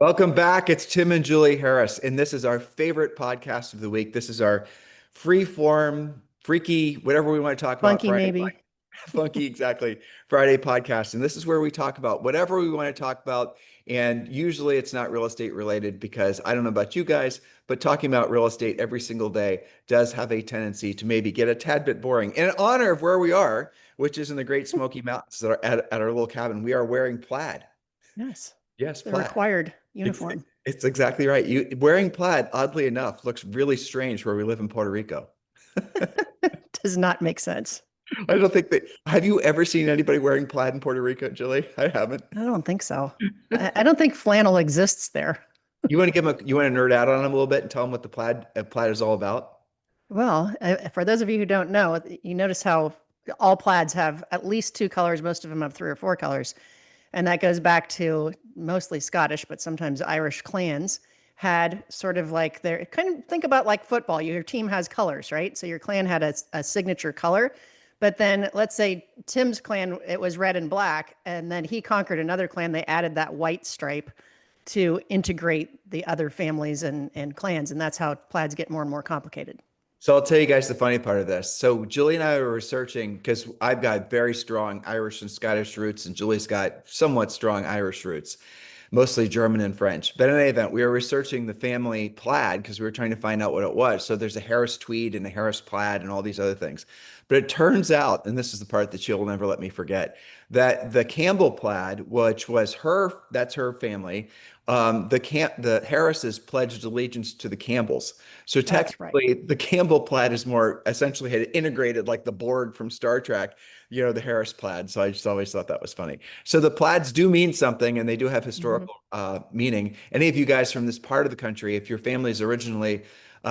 Welcome back. It's Tim and Julie Harris, and this is our favorite podcast of the week. This is our free form, freaky, whatever we want to talk about Funky, Friday, maybe. funky, exactly, Friday podcast. And this is where we talk about whatever we want to talk about. And usually it's not real estate related because I don't know about you guys, but talking about real estate every single day does have a tendency to maybe get a tad bit boring. In honor of where we are, which is in the Great Smoky Mountains that are at our little cabin, we are wearing plaid. Yes. Yes, The plaid. required It's uniform. it's exactly right. You wearing plaid, oddly enough, looks really strange where we live in Puerto Rico. Does not make sense. I don't think that. Have you ever seen anybody wearing plaid in Puerto Rico, Julie? I haven't. I don't think so. I don't think flannel exists there. You want to nerd out on them a little bit and tell them what the plaid is all about? Well, for those of you who don't know, you notice how all plaids have at least two colors. Most of them have three or four colors. And that goes back to mostly Scottish, but sometimes Irish clans had sort of like their kind of think about like football. Your team has colors, right? So your clan had a signature color. But then let's say Tim's clan, it was red and black, and then he conquered another clan. They added that white stripe to integrate the other families and clans. And that's how plaids get more and more complicated. So I'll tell you guys the funny part of this. So Julie and I were researching because I've got very strong Irish and Scottish roots, and Julie's got somewhat strong Irish roots, mostly German and French. But in any event, we were researching the family plaid because we were trying to find out what it was. So there's a Harris tweed and a Harris plaid and all these other things. But it turns out, and this is the part that she'll never let me forget, that the Campbell plaid, which was that's her family, the Harrises pledged allegiance to the Campbells. So That's right. technically, the Campbell plaid is more essentially had integrated like the Borg from Star Trek, the Harris plaid. So I just always thought that was funny. So the plaids do mean something, and they do have Mhm. historical meaning. Any of you guys from this part of the country, if your family is originally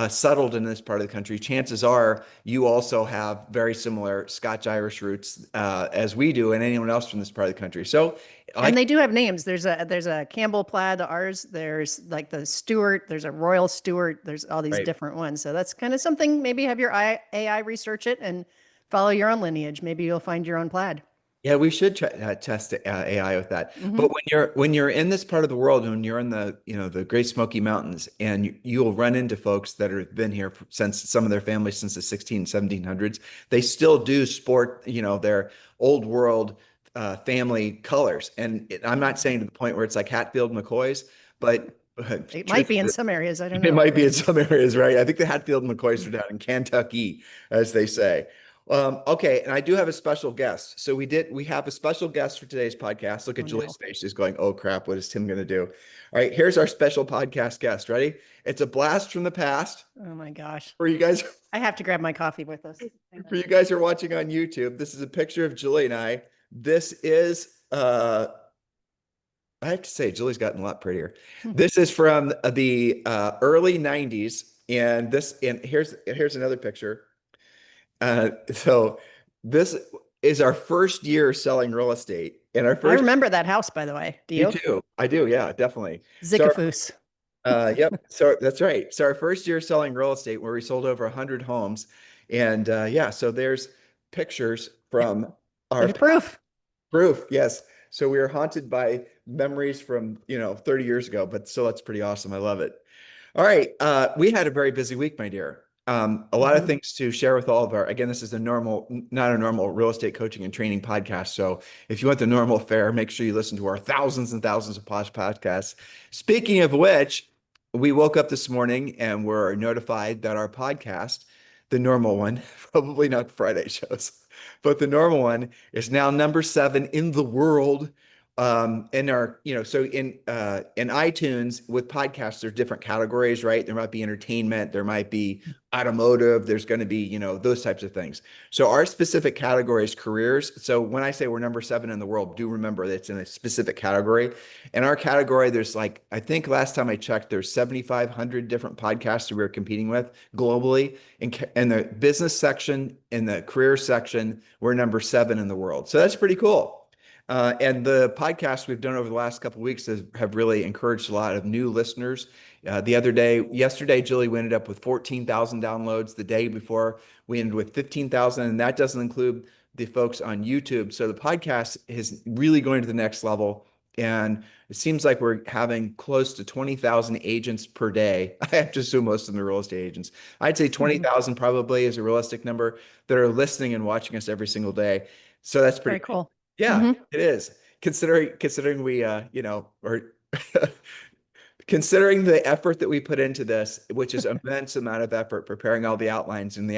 settled in this part of the country, chances are you also have very similar Scotch-Irish roots as we do, and anyone else from this part of the country. So, And like, they do have names. There's a Campbell plaid, ours. There's like the Stewart. There's a Royal Stewart. There's all these right. different ones. So that's kind of something. Maybe have your AI research it and follow your own lineage. Maybe you'll find your own plaid. Yeah, we should test AI with that. Hmm. But when you're in this part of the world, when you're in the Great Smoky Mountains, and you'll run into folks that have been here since some of their families since the 16, 1700s, they still do sport, their old world family colors. And I'm not saying to the point where it's like Hatfield McCoys, but It might truth be in is, some areas. I don't it know. might be in some areas, right? I think the Hatfield McCoys are down in Kentucky, as they say. Okay, and I do have a special guest. So we have a special guest for today's podcast. Look Oh at no. Julie's face. She's going, "Oh crap, what is Tim going to do?" All right, here's our special podcast guest. Ready? It's a blast from the past Oh my gosh. for you guys. I have to grab my coffee with us. Hang For you guys who are watching on YouTube, this is a picture of Julie and I. This is I have to say, Julie's gotten a lot prettier. on. This is from the early 90s, and here's another picture. So this is our first year selling real estate. And our I first, remember that house, by the way. Do you you? too. I do. Yeah, definitely. So, Zickafoos. yep. So that's right. So our first year selling real estate where we sold over 100 homes. And yeah, so there's pictures from our There's proof. proof. Yes. So we are haunted by memories from, 30 years ago, but still, that's pretty awesome. I love it. All right. We had a very busy week, my dear. A lot of Hmm. things to share with all of again, this is not a normal real estate coaching and training podcast. So if you want the normal fare, make sure you listen to our thousands and thousands of podcasts. Speaking of which, we woke up this morning and were notified that our podcast, the normal one, probably not Friday shows, but the normal one is now number 7 in the world in our so in iTunes with podcasts there's different categories, right? There might be entertainment, there might be automotive, there's going to be those types of things. So our specific category is careers. So when I say we're number 7 in the world, do remember that it's in a specific category. In our category, there's like, I think last time I checked, there's 7,500 different podcasts that we're competing with globally. In the business section, in the career section, we're number 7 in the world. So that's pretty cool. And the podcasts we've done over the last couple of weeks have really encouraged a lot of new listeners. Yesterday, Julie, we ended up with 14,000 downloads. The day before, we ended with 15,000, and that doesn't include the folks on YouTube. So the podcast is really going to the next level. And it seems like we're having close to 20,000 agents per day. I have to assume most of them are real estate agents. I'd say 20,000 probably is a realistic number that are listening and watching us every single day. So that's Very pretty, cool. yeah, Hmm. it is. Considering we, or considering the effort that we put into this, which is immense amount of effort preparing all the outlines and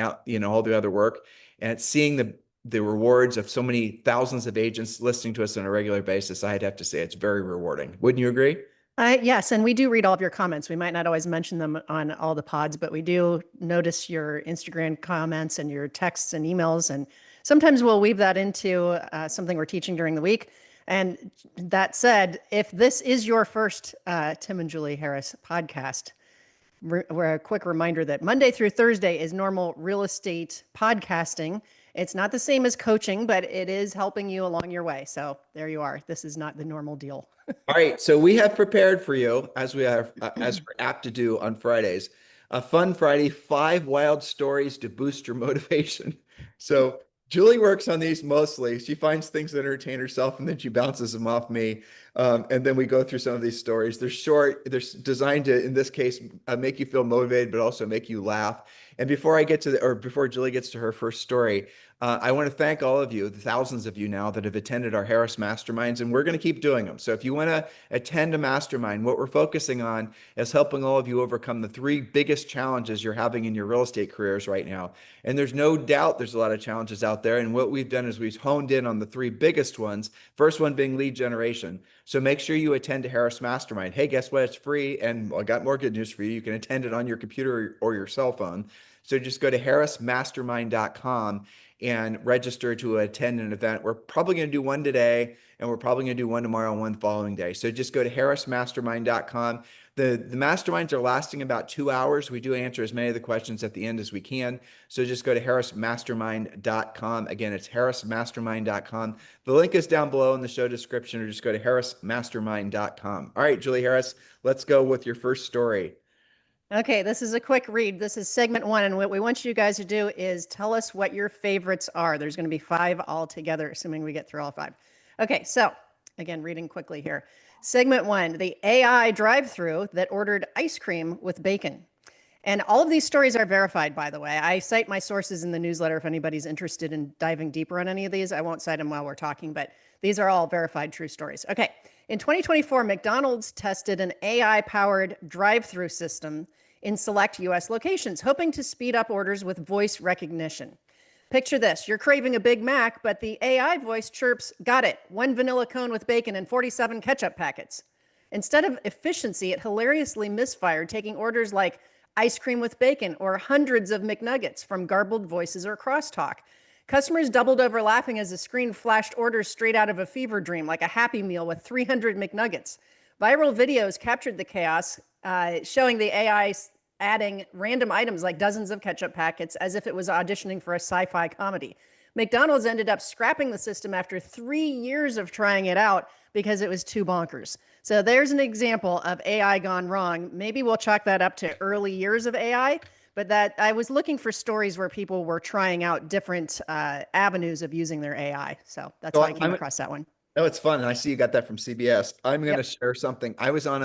all the other work, and seeing the rewards of so many thousands of agents listening to us on a regular basis, I'd have to say it's very rewarding. Wouldn't you agree? Yes, and we do read all of your comments. We might not always mention them on all the pods, but we do notice your Instagram comments and your texts and emails. And sometimes we'll weave that into something we're teaching during the week. And that said, if this is your first Tim and Julie Harris podcast, we're a quick reminder that Monday through Thursday is normal real estate podcasting. It's not the same as coaching, but it is helping you along your way. So there you are. This is not the normal deal. All right, so we have prepared for you, as we're apt to do on Fridays, a fun Friday, 5 wild stories to boost your motivation. So Julie works on these mostly. She finds things that entertain herself, and then she bounces them off me. And then we go through some of these stories. They're short. They're designed to, in this case, make you feel motivated, but also make you laugh. And before Julie gets to her first story, I want to thank all of you, the thousands of you now that have attended our Harris Masterminds, and we're going to keep doing them. So if you want to attend a mastermind, what we're focusing on is helping all of you overcome the 3 biggest challenges you're having in your real estate careers right now. And there's no doubt there's a lot of challenges out there. And what we've done is we've honed in on the 3 biggest ones. First one being lead generation. So make sure you attend a Harris Mastermind. Hey, guess what? It's free. And I got more good news for you. You can attend it on your computer or your cell phone. So just go to harrismastermind.com and register to attend an event. We're probably going to do one today, and we're probably going to do one tomorrow and one following day. So just go to harrismastermind.com. The masterminds are lasting about 2 hours. We do answer as many of the questions at the end as we can. So just go to harrismastermind.com. Again, it's harrismastermind.com. The link is down below in the show description, or just go to harrismastermind.com. All right, Julie Harris, let's go with your first story. Okay, this is a quick read. This is segment 1, and what we want you guys to do is tell us what your favorites are. There's going to be 5 altogether, assuming we get through all 5. Okay, so again, reading quickly here. Segment 1, the AI drive-through that ordered ice cream with bacon. And all of these stories are verified, by the way. I cite my sources in the newsletter if anybody's interested in diving deeper on any of these. I won't cite them while we're talking, but these are all verified true stories. Okay. In 2024, McDonald's tested an AI-powered drive-through system in select US locations, hoping to speed up orders with voice recognition. Picture this. You're craving a Big Mac, but the AI voice chirps, "Got it, 1 vanilla cone with bacon and 47 ketchup packets." Instead of efficiency, it hilariously misfired, taking orders like ice cream with bacon or hundreds of McNuggets from garbled voices or crosstalk. Customers doubled over laughing as the screen flashed orders straight out of a fever dream, like a Happy Meal with 300 McNuggets. Viral videos captured the chaos, showing the AI adding random items like dozens of ketchup packets as if it was auditioning for a sci-fi comedy. McDonald's ended up scrapping the system after 3 years of trying it out because it was too bonkers. So there's an example of AI gone wrong. Maybe we'll chalk that up to early years of AI, but that I was looking for stories where people were trying out different avenues of using their AI. So that's So how I came across that one. Oh, it's fun. And I see you got that from CBS. I'm going to Yep. share something. I was on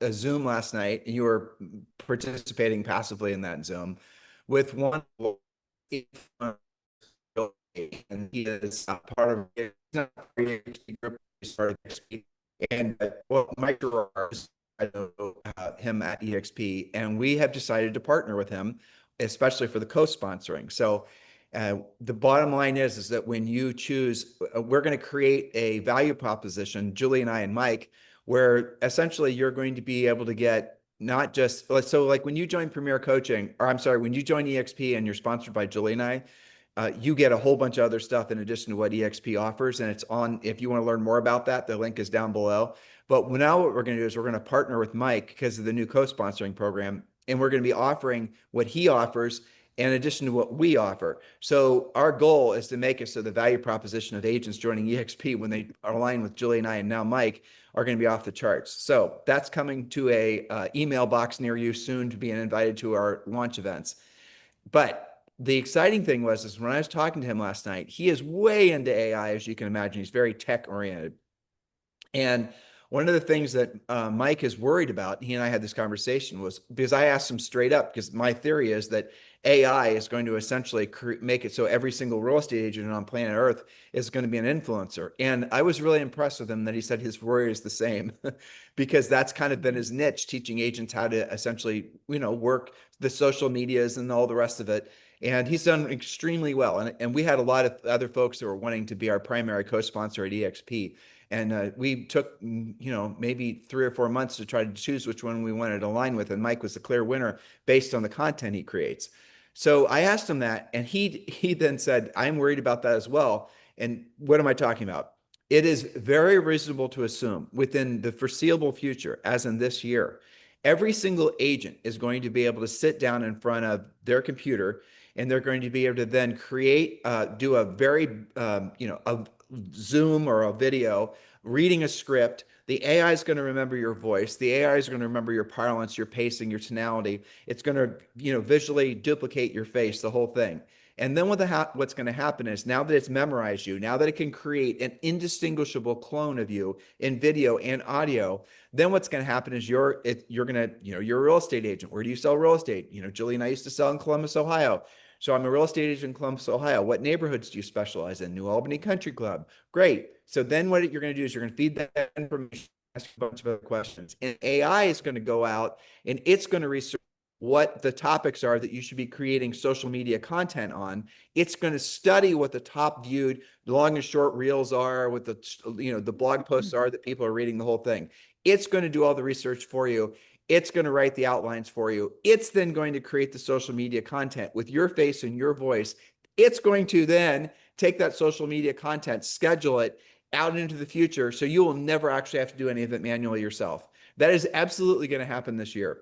a Zoom last night, and you were participating passively in that Zoom with one, and he is part of he's not part of the EXP group, he's part of EXP. And well, Mike Gerard, I know him at EXP, and we have decided to partner with him, especially for the co-sponsoring. So the bottom line is that when you choose, we're going to create a value proposition, Julie and I and Mike, where essentially you're going to be able to get not just, so like when you join Premier Coaching, or I'm sorry, when you join EXP and you're sponsored by Julie and I, you get a whole bunch of other stuff in addition to what EXP offers. And it's on, if you want to learn more about that, the link is down below. But now what we're going to do is we're going to partner with Mike because of the new co-sponsoring program. And we're going to be offering what he offers in addition to what we offer. So our goal is to make it so the value proposition of agents joining EXP when they are aligned with Julie and I and now Mike are going to be off the charts. So that's coming to a email box near you soon to be invited to our launch events. But the exciting thing is when I was talking to him last night, he is way into AI, as you can imagine. He's very tech oriented. And one of the things that Mike is worried about, he and I had this conversation, was because I asked him straight up, because my theory is that AI is going to essentially make it so every single real estate agent on planet Earth is going to be an influencer. And I was really impressed with him that he said his worry is the same, because that's kind of been his niche, teaching agents how to essentially, work the social medias and all the rest of it. And he's done extremely well. And we had a lot of other folks that were wanting to be our primary co-sponsor at EXP. And we took, maybe 3 or 4 months to try to choose which one we wanted to align with. And Mike was the clear winner based on the content he creates. So I asked him that, and he then said, I'm worried about that as well. And what am I talking about? It is very reasonable to assume within the foreseeable future, as in this year, every single agent is going to be able to sit down in front of their computer, and they're going to be able to then do a very, a Zoom or a video, reading a script. The AI is going to remember your voice. The AI is going to remember your parlance, your pacing, your tonality. It's going to, visually duplicate your face, the whole thing. And then what's going to happen is, now that it's memorized you, now that it can create an indistinguishable clone of you in video and audio, then what's going to happen is you're going to, you're a real estate agent. Where do you sell real estate? Julie and I used to sell in Columbus, Ohio. So I'm a real estate agent in Columbus, Ohio. What neighborhoods do you specialize in? New Albany Country Club. Great. So then what you're going to do is you're going to feed that information, ask a bunch of other questions. And AI is going to go out and it's going to research what the topics are that you should be creating social media content on. It's going to study what the top viewed long and short reels are, what the blog posts are that people are reading, the whole thing. It's going to do all the research for you. It's going to write the outlines for you. It's then going to create the social media content with your face and your voice. It's going to then take that social media content, schedule it out into the future, so you will never actually have to do any of it manually yourself. That is absolutely going to happen this year.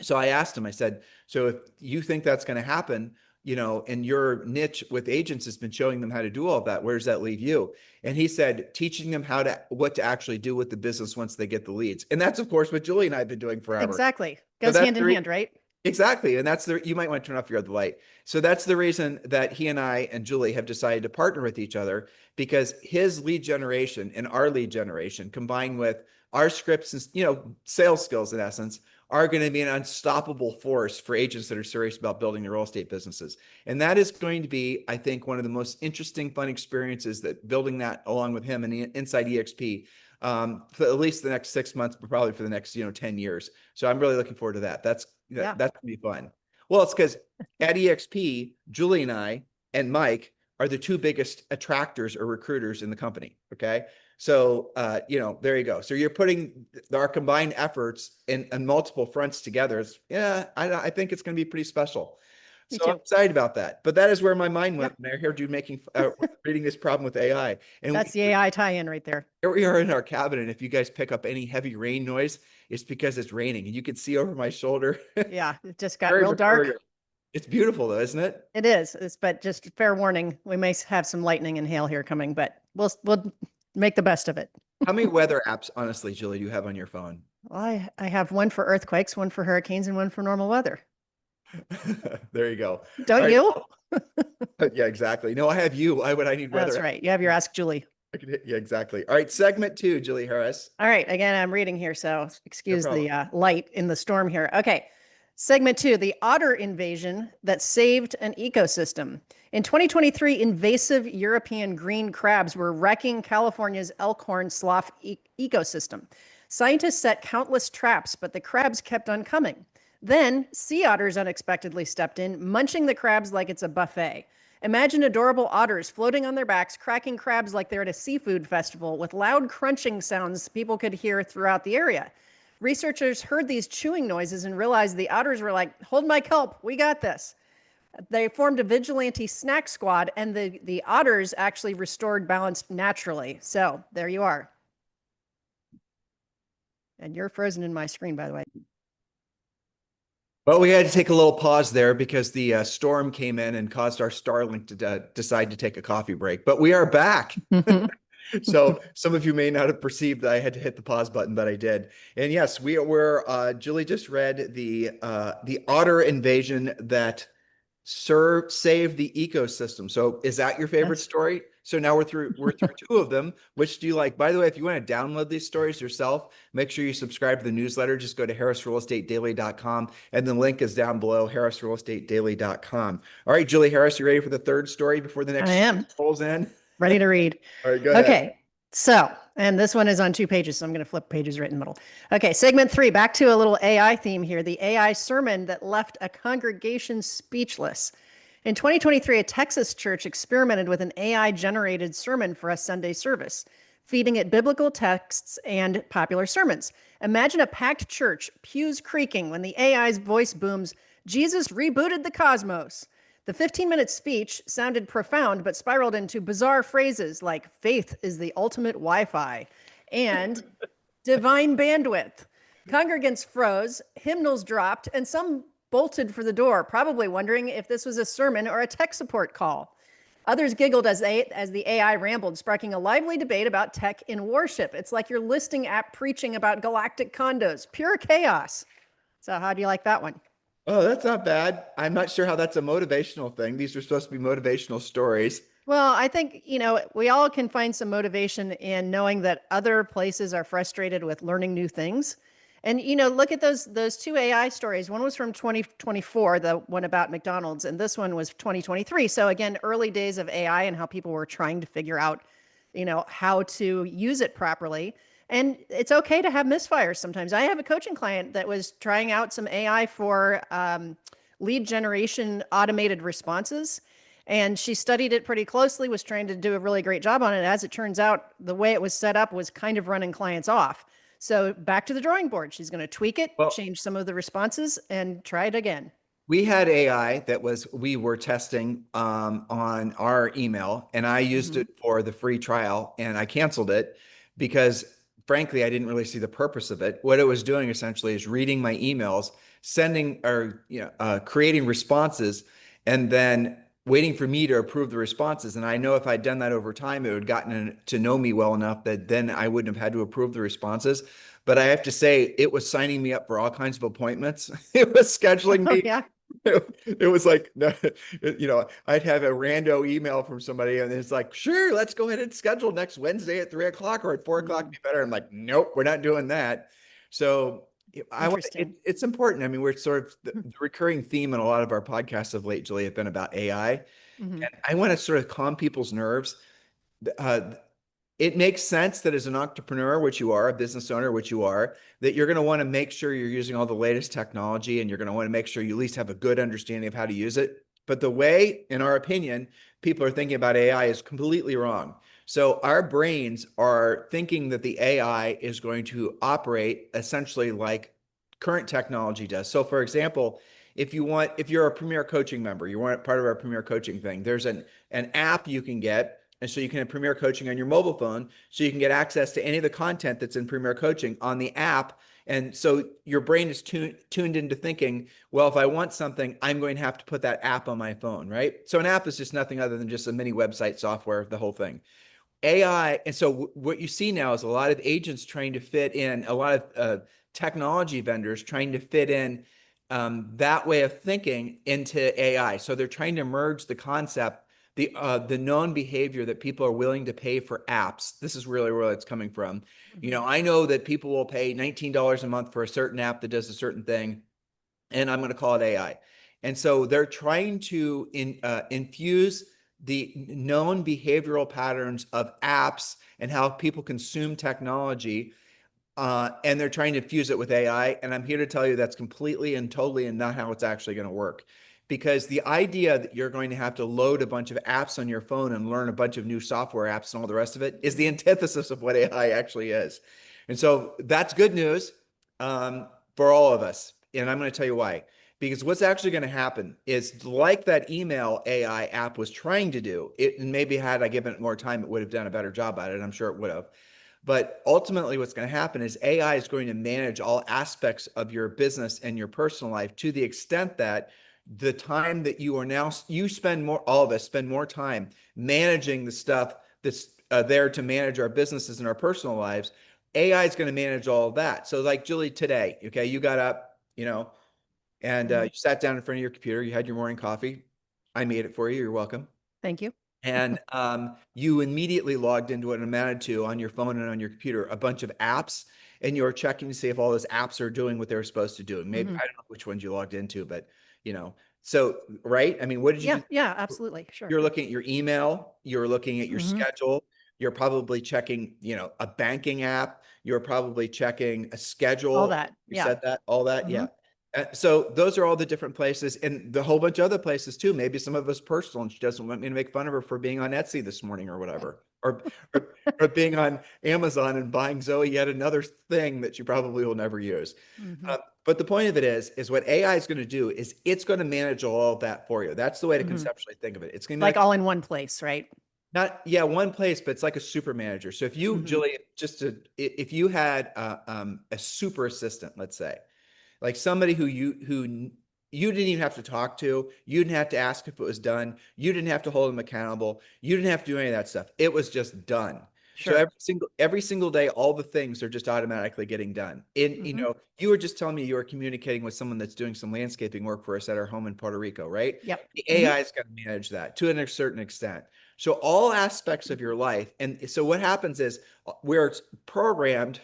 So I asked him, I said, so if you think that's going to happen, and your niche with agents has been showing them how to do all of that, where does that leave you? And he said, teaching them what to actually do with the business once they get the leads. And that's, of course, what Julie and I have been doing forever. Exactly. Goes hand in hand, right? Exactly. And you might want to turn off your other light. So that's the reason that he and I and Julie have decided to partner with each other, because his lead generation and our lead generation, combined with our scripts and, sales skills, in essence, are going to be an unstoppable force for agents that are serious about building their real estate businesses. And that is going to be, I think, one of the most interesting, fun experiences, that building that along with him and inside EXP, for at least the next 6 months, but probably for the next, 10 years. So I'm really looking forward to that. That's going to be fun. Well, it's because at EXP, Julie and I and Mike are the two biggest attractors or recruiters in the company. Okay. So, there you go. So you're putting our combined efforts in multiple fronts together. I think it's going to be pretty special. Me So too. I'm excited about that. But that is where my mind went when I heard you reading this problem with AI. And that's the AI tie-in right there. Here we are in our cabin. And if you guys pick up any heavy rain noise, it's because it's raining. And you can see over my shoulder. Yeah, it just got real dark. It's beautiful though, isn't it? It is. But just fair warning, we may have some lightning and hail here coming, but we'll make the best of it. How many weather apps, honestly, Julie, do you have on your phone? Well, I have one for earthquakes, one for hurricanes, and one for normal weather. There you go. Don't you? Yeah, exactly. No, I have you. Why would I need weather? That's right. You have your Ask Julie. Yeah, exactly. All right. Segment 2, Julie Harris. All right. Again, I'm reading here, so excuse the light in the storm here. Okay. Segment 2, the otter invasion that saved an ecosystem. In 2023, invasive European green crabs were wrecking California's Elkhorn slough ecosystem. Scientists set countless traps, but the crabs kept on coming. Then sea otters unexpectedly stepped in, munching the crabs like it's a buffet. Imagine adorable otters floating on their backs, cracking crabs like they're at a seafood festival with loud crunching sounds people could hear throughout the area. Researchers heard these chewing noises and realized the otters were like, hold my kelp, we got this. They formed a vigilante snack squad, and the otters actually restored balance naturally. So there you are. And you're frozen in my screen, by the way. Well, we had to take a little pause there because the storm came in and caused our Starlink to decide to take a coffee break. But we are back. So some of you may not have perceived that I had to hit the pause button, but I did. And yes, we were. Julie just read the otter invasion that saved the ecosystem. So is that your favorite story? So now we're through two of them. Which do you like? By the way, if you want to download these stories yourself, make sure you subscribe to the newsletter. Just go to harrisrealestatedaily.com, and the link is down below, harrisrealestatedaily.com. All right, Julie Harris, you ready for the third story before the I next am rolls in? ready to read. All right, go ahead. Okay. So, and this one is on 2 pages, so I'm going to flip pages right in the middle. Okay, segment 3, back to a little AI theme here. The AI sermon that left a congregation speechless. In 2023, a Texas church experimented with an AI generated sermon for a Sunday service, feeding it biblical texts and popular sermons. Imagine a packed church, pews creaking, when the AI's voice booms, "Jesus rebooted the cosmos." The 15-minute speech sounded profound, but spiraled into bizarre phrases like "faith is the ultimate Wi-Fi" and "divine bandwidth." Congregants froze, hymnals dropped, and some bolted for the door, probably wondering if this was a sermon or a tech support call. Others giggled as the AI rambled, sparking a lively debate about tech in worship. It's like your listing app preaching about galactic condos. Pure chaos. So how do you like that one? Oh, that's not bad. I'm not sure how that's a motivational thing. These are supposed to be motivational stories. Well, I think, we all can find some motivation in knowing that other places are frustrated with learning new things. And, look at those two AI stories. One was from 2024, the one about McDonald's, and this one was 2023. So again, early days of AI and how people were trying to figure out, how to use it properly. And it's okay to have misfires sometimes. I have a coaching client that was trying out some AI for lead generation automated responses. And she studied it pretty closely, was trying to do a really great job on it. As it turns out, the way it was set up was kind of running clients off. So back to the drawing board. She's going to tweak it, Well, change some of the responses, and try it again. we had AI that we were testing on our email, and I used Mhm. it for the free trial, and I canceled it because, frankly, I didn't really see the purpose of it. What it was doing essentially is reading my emails, sending or creating responses, and then waiting for me to approve the responses. And I know if I'd done that over time, it would gotten to know me well enough that then I wouldn't have had to approve the responses. But I have to say, it was signing me up for all kinds of appointments. It was scheduling Oh, me. yeah. It was like, I'd have a rando email from somebody and it's like, sure, let's go ahead and schedule next Wednesday at 3 o'clock or at 4 o'clock. Be better. I'm like, nope, we're not doing that. So Interesting. it's important. I mean, we're sort of the recurring theme in a lot of our podcasts of late, Julie, have been about AI. Hmm. And I want to sort of calm people's nerves. Uh, it makes sense that as an entrepreneur, which you are, a business owner, which you are, that you're going to want to make sure you're using all the latest technology and you're going to want to make sure you at least have a good understanding of how to use it. But the way, in our opinion, people are thinking about AI is completely wrong. So our brains are thinking that the AI is going to operate essentially like current technology does. So for example, if you're a Premier Coaching member, you want part of our Premier Coaching thing, there's an app you can get. And so you can have Premier Coaching on your mobile phone, so you can get access to any of the content that's in Premier Coaching on the app. And so your brain is tuned into thinking, well, if I want something, I'm going to have to put that app on my phone, right? So an app is just nothing other than just a mini website software, the whole thing. AI, and so what you see now is a lot of agents trying to fit in, a lot of technology vendors trying to fit in that way of thinking into AI. So they're trying to merge the concept, the known behavior that people are willing to pay for apps. This is really where it's coming from. I know that people will pay $19 a month for a certain app that does a certain thing, and I'm going to call it AI. And so they're trying to infuse the known behavioral patterns of apps and how people consume technology. And they're trying to fuse it with AI. And I'm here to tell you that's completely and totally and not how it's actually going to work. Because the idea that you're going to have to load a bunch of apps on your phone and learn a bunch of new software apps and all the rest of it is the antithesis of what AI actually is. And so that's good news for all of us. And I'm going to tell you why. Because what's actually going to happen is like that email AI app was trying to do, it maybe had I given it more time, it would have done a better job at it. I'm sure it would have. But ultimately, what's going to happen is AI is going to manage all aspects of your business and your personal life to the extent that the time that you spend more, all of us spend more time managing the stuff that's there to manage our businesses and our personal lives. AI is going to manage all of that. So, like Julie today, okay, you got up, and Mhm. you sat down in front of your computer, you had your morning coffee. I made it for you. You're welcome. Thank you. And you immediately logged into it and amounted to on your phone and on your computer a bunch of apps, and you're checking to see if all those apps are doing what they're supposed to do. Maybe Mhm. I don't know which ones you logged into, but so right. I mean, what did you Yeah, do? yeah, absolutely. Sure. You're looking at your email, you're looking at your Mhm. schedule, you're probably checking, a banking app, you're probably checking a All schedule. that. You Yeah. said that, all that, yeah. Mhm. So those are all the different places and the whole bunch of other places too. Maybe some of us personal and she doesn't want me to make fun of her for being on Etsy this morning or whatever, or being on Amazon and buying Zoe yet another thing that she probably will never use. Mhm. But the point of it is what AI is going to do is it's going to manage all of that for you. That's the way to Mhm. conceptually think of it. It's going to be Like like all in one place, right? not, yeah, one place, but it's like a super manager. So if you, Mhm. Julie, if you had a super assistant, let's say, like somebody who you didn't even have to talk to, you didn't have to ask if it was done, you didn't have to hold them accountable, you didn't have to do any of that stuff. It was just done. So Sure. every single day, all the things are just automatically getting done. And Mhm. you were just telling me you were communicating with someone that's doing some landscaping work for us at our home in Puerto Rico, right? Yep. The Mhm. AI is going to manage that to a certain extent. So all aspects of your life, and so what happens is we're programmed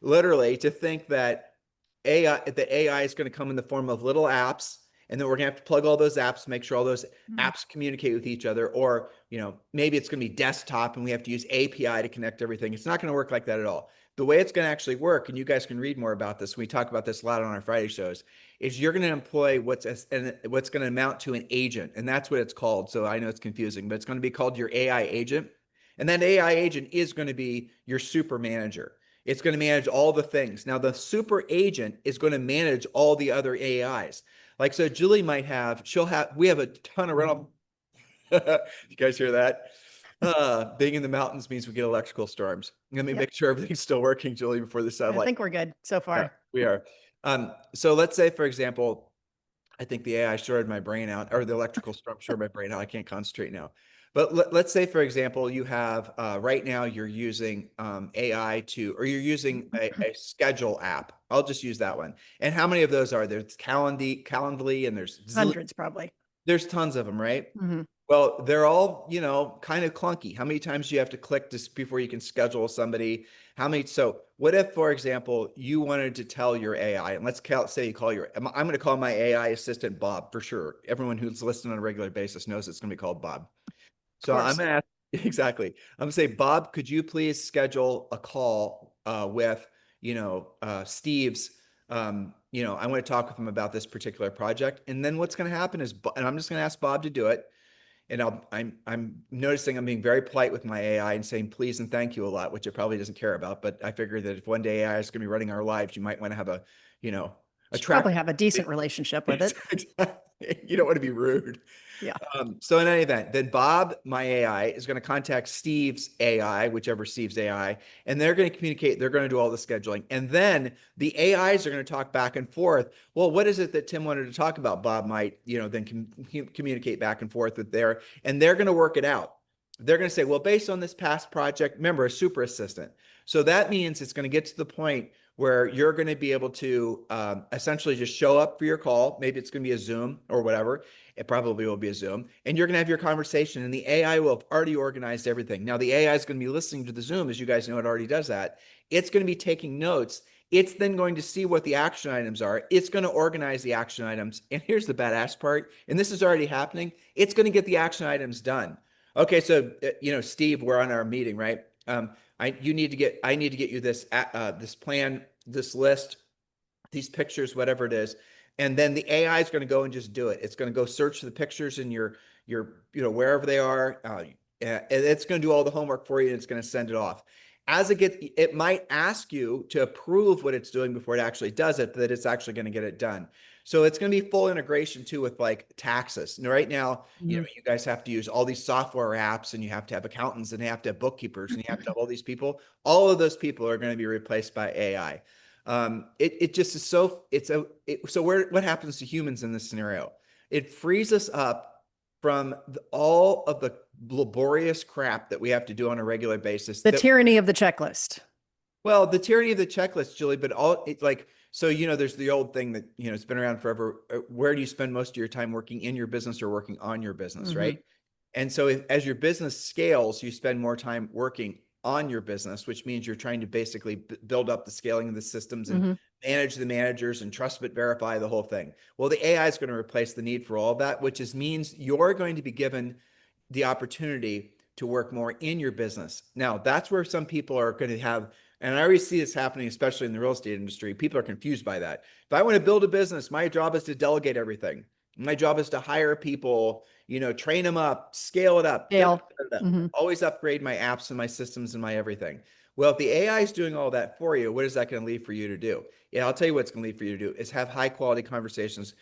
literally to think that AI is going to come in the form of little apps, and then we're going to have to plug all those apps, make sure all those Mhm. apps communicate with each other, or maybe it's going to be desktop and we have to use API to connect everything. It's not going to work like that at all. The way it's going to actually work, and you guys can read more about this, we talk about this a lot on our Friday shows, is you're going to employ what's going to amount to an agent, and that's what it's called. So I know it's confusing, but it's going to be called your AI agent, and that AI agent is going to be your super manager. It's going to manage all the things. Now, the super agent is going to manage all the other AIs. Like, so Julie might have, we have a ton of rental. You guys hear that? Being in the mountains means we get electrical storms. Let me Yep. make sure everything's still working, Julie, before the I satellite. think we're good so Yeah, far. we are. So let's say, for example, I think the AI shorted my brain out, or the electrical storm shorted my brain out. I can't concentrate now. But let's say, for example, you have right now you're using AI or you're using a schedule app. I'll just use that one. And how many of those are there? It's Calendly, and Hundreds probably. there's tons of them, right? Mhm. Well, they're all, kind of clunky. How many times do you have to click this before you can schedule somebody? So what if, for example, you wanted to tell your AI, and say you call I'm going to call my AI assistant Bob for sure. Everyone who's listening on a regular basis knows it's going to be called Bob. Of So I'm course. going to ask, exactly. I'm going to say, Bob, could you please schedule a call with, Steve's, I want to talk with him about this particular project. And then what's going to happen is, and I'm just going to ask Bob to do it. And I'm noticing I'm being very polite with my AI and saying please and thank you a lot, which it probably doesn't care about. But I figure that if one day AI is going to be running our lives, you might want to have a Should probably track. have a decent relationship with it. You don't want to be rude. Yeah. So in any event, then Bob, my AI, is going to contact Steve's AI, whichever Steve's AI, and they're going to communicate. They're going to do all the scheduling. And then the AIs are going to talk back and forth. Well, what is it that Tim wanted to talk about? Bob might, then communicate back and forth and they're going to work it out. They're going to say, well, based on this past project, remember a super assistant. So that means it's going to get to the point where you're going to be able to essentially just show up for your call. Maybe it's going to be a Zoom or whatever. It probably will be a Zoom, and you're going to have your conversation, and the AI will have already organized everything. Now, the AI is going to be listening to the Zoom, as you guys know, it already does that. It's going to be taking notes. It's then going to see what the action items are. It's going to organize the action items. And here's the badass part, and this is already happening. It's going to get the action items done. Okay, so Steve, we're on our meeting, right? I need to get you this plan, this list, these pictures, whatever it is. And then the AI is going to go and just do it. It's going to go search the pictures in wherever they are. And it's going to do all the homework for you and it's going to send it off. It might ask you to approve what it's doing before it actually does it, but that it's actually going to get it done. So it's going to be full integration too with like taxes. And right now, Mhm. you guys have to use all these software apps and you have to have accountants and you have to have bookkeepers and you have to have all these people. All of those people are going to be replaced by AI. It just is so what happens to humans in this scenario? It frees us up from all of the laborious crap that we have to do on a regular basis. The tyranny of the checklist. Well, the tyranny of the checklist, Julie, but so, there's the old thing that, it's been around forever. Where do you spend most of your time working in your business or working on your business, Hmm. right? And so as your business scales, you spend more time working on your business, which means you're trying to basically build up the scaling of the systems and Mm-hmm. manage the managers and trust but verify the whole thing. Well, the AI is going to replace the need for all of that, which means you're going to be given the opportunity to work more in your business. Now, that's where some people are going to have, and I already see this happening, especially in the real estate industry. People are confused by that. If I want to build a business, my job is to delegate everything. My job is to hire people, train them up, scale it up, Dale. Mm-hmm. always upgrade my apps and my systems and my everything. Well, if the AI is doing all that for you, what is that going to leave for you to do? Yeah, I'll tell you what's going to leave for you to do is have high quality conversations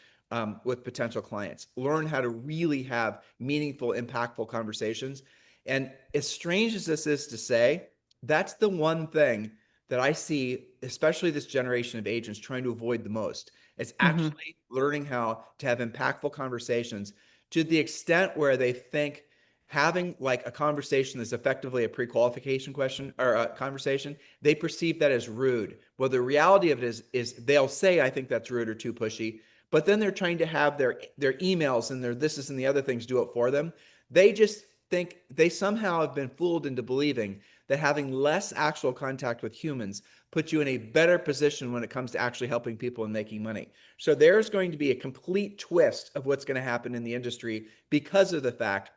with potential clients. Learn how to really have meaningful, impactful conversations. And as strange as this is to say, that's the one thing that I see, especially this generation of agents trying to avoid the most. It's Mm-hmm. actually learning how to have impactful conversations to the extent where they think having like a conversation that's effectively a pre-qualification question or a conversation, they perceive that as rude. Well, the reality of it is they'll say, I think that's rude or too pushy, but then they're trying to have their emails and their this is and the other things do it for them. They just think they somehow have been fooled into believing that having less actual contact with humans puts you in a better position when it comes to actually helping people and making money. So there's going to be a complete twist of what's going to happen in the industry because of the fact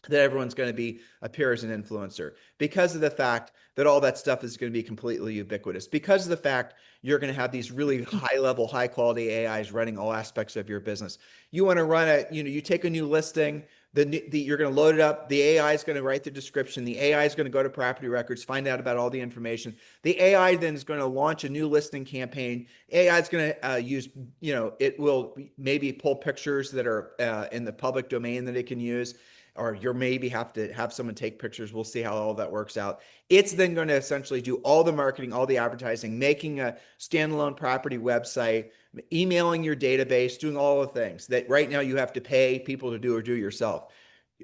that everyone's going to be a peer as an influencer, because of the fact that all that stuff is going to be completely ubiquitous, because of the fact you're going to have these really high level, high quality AIs running all aspects of your business. You want to run you take a new listing, you're going to load it up. The AI is going to write the description. The AI is going to go to property records, find out about all the information. The AI then is going to launch a new listing campaign. AI is going to use, it will maybe pull pictures that are in the public domain that it can use, or you're maybe have to have someone take pictures. We'll see how all that works out. It's then going to essentially do all the marketing, all the advertising, making a standalone property website, emailing your database, doing all the things that right now you have to pay people to do or do yourself.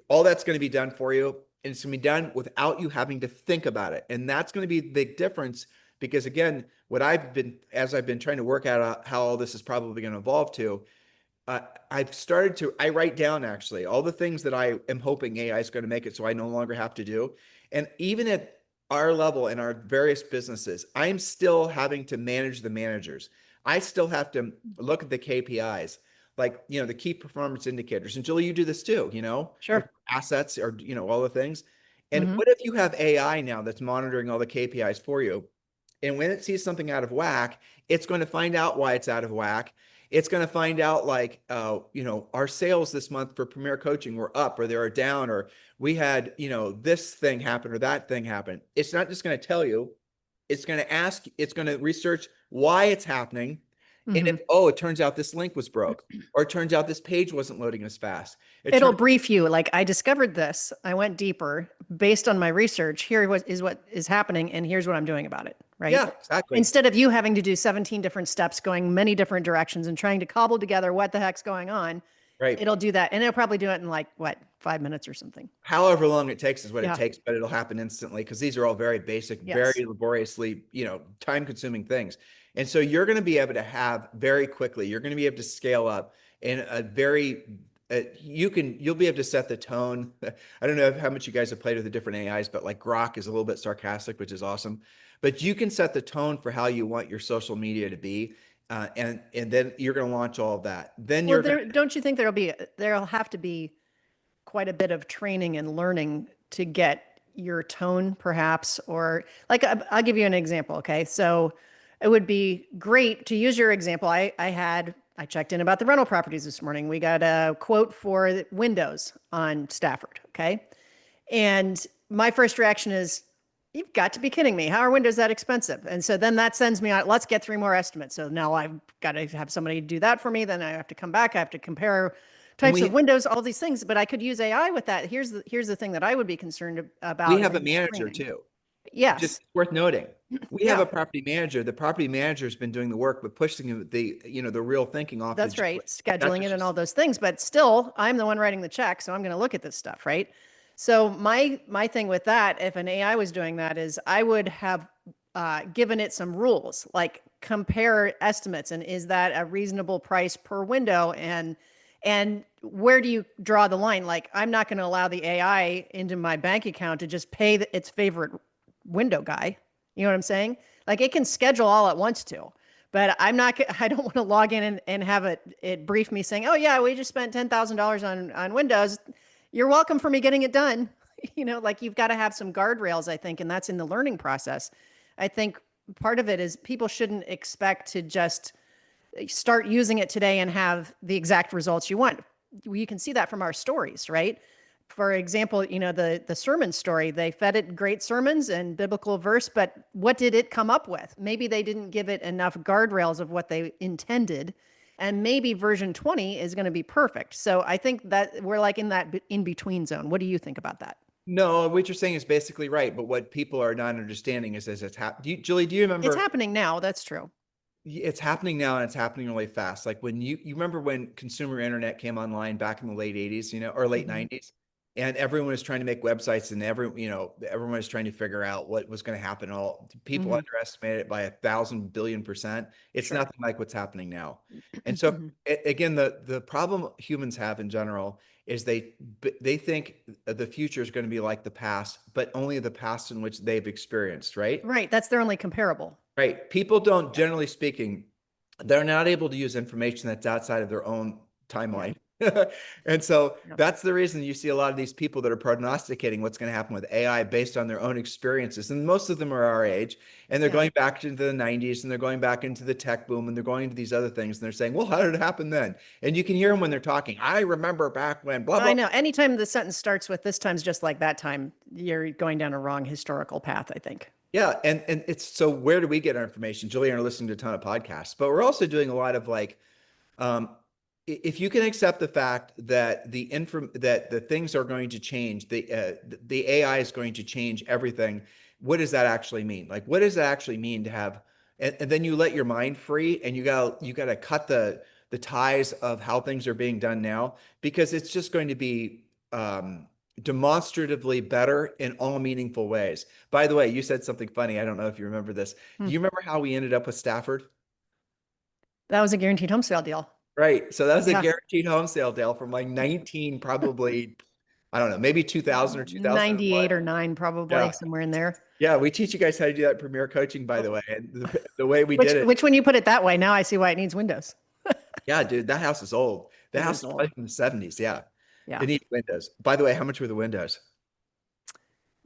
All that's going to be done for you, and it's going to be done without you having to think about it. And that's going to be the big difference because again, as I've been trying to work out how all this is probably going to evolve to, I write down actually all the things that I am hoping AI is going to make it so I no longer have to do. And even at our level in our various businesses, I'm still having to manage the managers. I still have to look at the KPIs, like, the key performance indicators. And Julie, you do this too, with Sure. assets or, all the things. And Mm-hmm. what if you have AI now that's monitoring all the KPIs for you? And when it sees something out of whack, it's going to find out why it's out of whack. It's going to find out like, our sales this month for Premier Coaching were up or they are down, or we had, this thing happen or that thing happen. It's not just going to tell you, it's going to ask, it's going to research why it's happening. And Mm-hmm. if, oh, it turns out this link was broke, or it turns out this page wasn't loading as fast. It It'll turns, brief you like I discovered this. I went deeper based on my research. Here is what is happening, and here's what I'm doing about it. Right. yeah, exactly. Instead of you having to do 17 different steps, going many different directions, and trying to cobble together what the heck's going on, Right. it'll do that, and it'll probably do it in like what 5 minutes or something. However long it takes is what it Yeah. takes, but it'll happen instantly because these are all very basic, very Yes. laboriously, time consuming things. And so you're going to be able to have very quickly, you're going to be able to scale up in a very, you'll be able to set the tone. I don't know how much you guys have played with the different AIs, but like Grok is a little bit sarcastic, which is awesome. But you can set the tone for how you want your social media to be. And then you're going to launch all of that. Then Well, you're going to, don't you think there'll have to be quite a bit of training and learning to get your tone, perhaps, or like I'll give you an example. Okay, so it would be great to use your example. I checked in about the rental properties this morning. We got a quote for the windows on Stafford. Okay, and my first reaction is, you've got to be kidding me. How are windows that expensive? And so then that sends me out, let's get 3 more estimates. So now I've got to have somebody do that for me. Then I have to come back. I have to compare and types of windows, all these things, but I could use AI with that. Here's the thing that I would be concerned we about have a in manager screening. too. Just Yes. worth noting. We have Yeah, a property manager. The property manager has been doing the work, but pushing the real thinking off to that's Julie. right. That's Scheduling what it and she's all those things, but still I'm the one writing the check. So I'm going to look at this stuff. Right. So my thing with that, if an AI was doing that, is I would have given it some rules, like compare estimates, and is that a reasonable price per window, and where do you draw the line? Like, I'm not going to allow the AI into my bank account to just pay its favorite window guy. You know what I'm saying? Like, it can schedule all it wants to, but I don't want to log in and have it brief me saying, oh yeah, we just spent $10,000 on Windows. You're welcome for me getting it done. Like, you've got to have some guardrails, I think, and that's in the learning process. I think part of it is people shouldn't expect to just start using it today and have the exact results you want. You can see that from our stories, right? For example, the sermon story, they fed it great sermons and biblical verse, but what did it come up with? Maybe they didn't give it enough guardrails of what they intended. And maybe version 20 is going to be perfect. So I think that we're like in that in between zone. What do you think about that? No, what you're saying is basically right. But what people are not understanding is as it's happening. Julie, do you It's remember? happening now. That's true. It's happening now, and it's happening really fast. Like when you remember when consumer internet came online back in the late 80s, or late Mhm. 90s, and everyone was trying to make websites, and everyone was trying to figure out what was going to happen. All people Mhm. underestimated it by 1,000 billion%. It's Sure. nothing like what's happening now. And so Mhm. again, the problem humans have in general is they think the future is going to be like the past, but only the past in which they've experienced, right? Right. That's their only comparable. Right. People don't, Yeah. generally speaking, they're not able to use information that's outside of their own Yeah. timeline. And so Yeah. that's the reason you see a lot of these people that are prognosticating what's going to happen with AI based on their own experiences. And most of them are our age, and they're Yeah. going back into the 90s, and they're going back into the tech boom, and they're going into these other things, and they're saying, well, how did it happen then? And you can hear them when they're talking. I remember back when blah, I blah. know. Anytime the sentence starts with this time's just like that time, you're going down a wrong historical path, I think. Yeah, and it's so where do we get our information? Julie and I are listening to a ton of podcasts, but we're also doing a lot of like um, if you can accept the fact that that the things are going to change, the AI is going to change everything. What does that actually mean? Like, what does it actually mean to have? And then you let your mind free, and you got to cut the ties of how things are being done now, because it's just going to be demonstratively better in all meaningful ways. By the way, you said something funny. I don't know if you remember this. Hmm. Do you remember how we ended up with Stafford? That was a guaranteed home sale deal. Right. So that was a Yeah. guaranteed home sale, Dale, from like 19, probably, I don't know, maybe 2000 or 2001. 98 or 9, Yeah. probably somewhere in there. Yeah. We teach you guys how to do that in Premier Coaching, by the way. And the way we Which, did it, which, when you put it that way, now I see why it needs windows. yeah, dude, that house is old. That It house is is probably old. from the 70s. Yeah. Yeah. It needs windows. By the way, how much were the windows?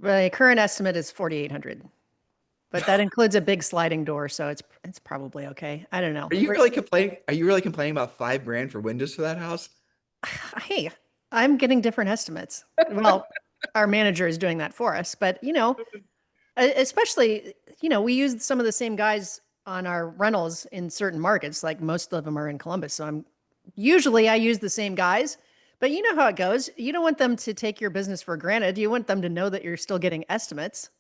The current estimate is 4,800, but that includes a big sliding door, so it's probably okay. I don't know. Are you really complaining? Are you really complaining about 5 grand for windows for that house? Hey, I'm getting different estimates. Well, our manager is doing that for us, but especially, we use some of the same guys on our rentals in certain markets, like most of them are in Columbus. So I use the same guys, but you know how it goes. You don't want them to take your business for granted. You want them to know that you're still getting estimates.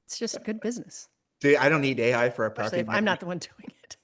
It's just good business, See, I don't need AI for our especially property if I'm not management. the one doing it.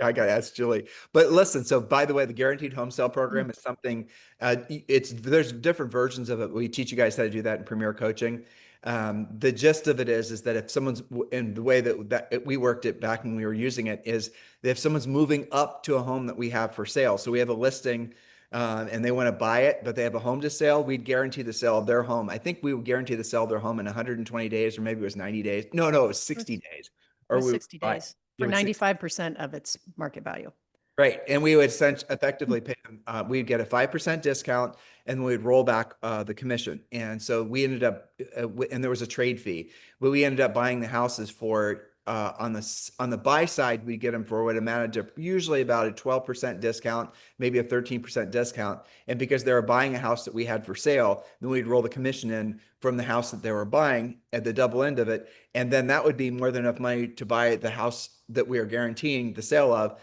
I got to ask Julie. But listen, so by the way, the guaranteed home sale program is something, there's different versions of it. We teach you guys how to do that in Premier Coaching. The gist of it is that if someone's, in the way that we worked it back when we were using it, is that if someone's moving up to a home that we have for sale, so we have a listing, and they want to buy it, but they have a home to sell, we'd guarantee the sale of their home. I think we would guarantee the sale of their home in 120 days, or maybe it was 90 days. No, it was It 60 was, days. it Or was we would 60 buy it. days It for was 95% of its market value. right. And we would effectively pay them, we'd get a 5% discount, and we'd roll back the commission. And so we ended up, and there was a trade fee, but we ended up buying the houses for, on the buy side, we get them for what amounted to usually about a 12% discount, maybe a 13% discount. And because they were buying a house that we had for sale, then we'd roll the commission in from the house that they were buying at the double end of it. And then that would be more than enough money to buy the house that we are guaranteeing the sale of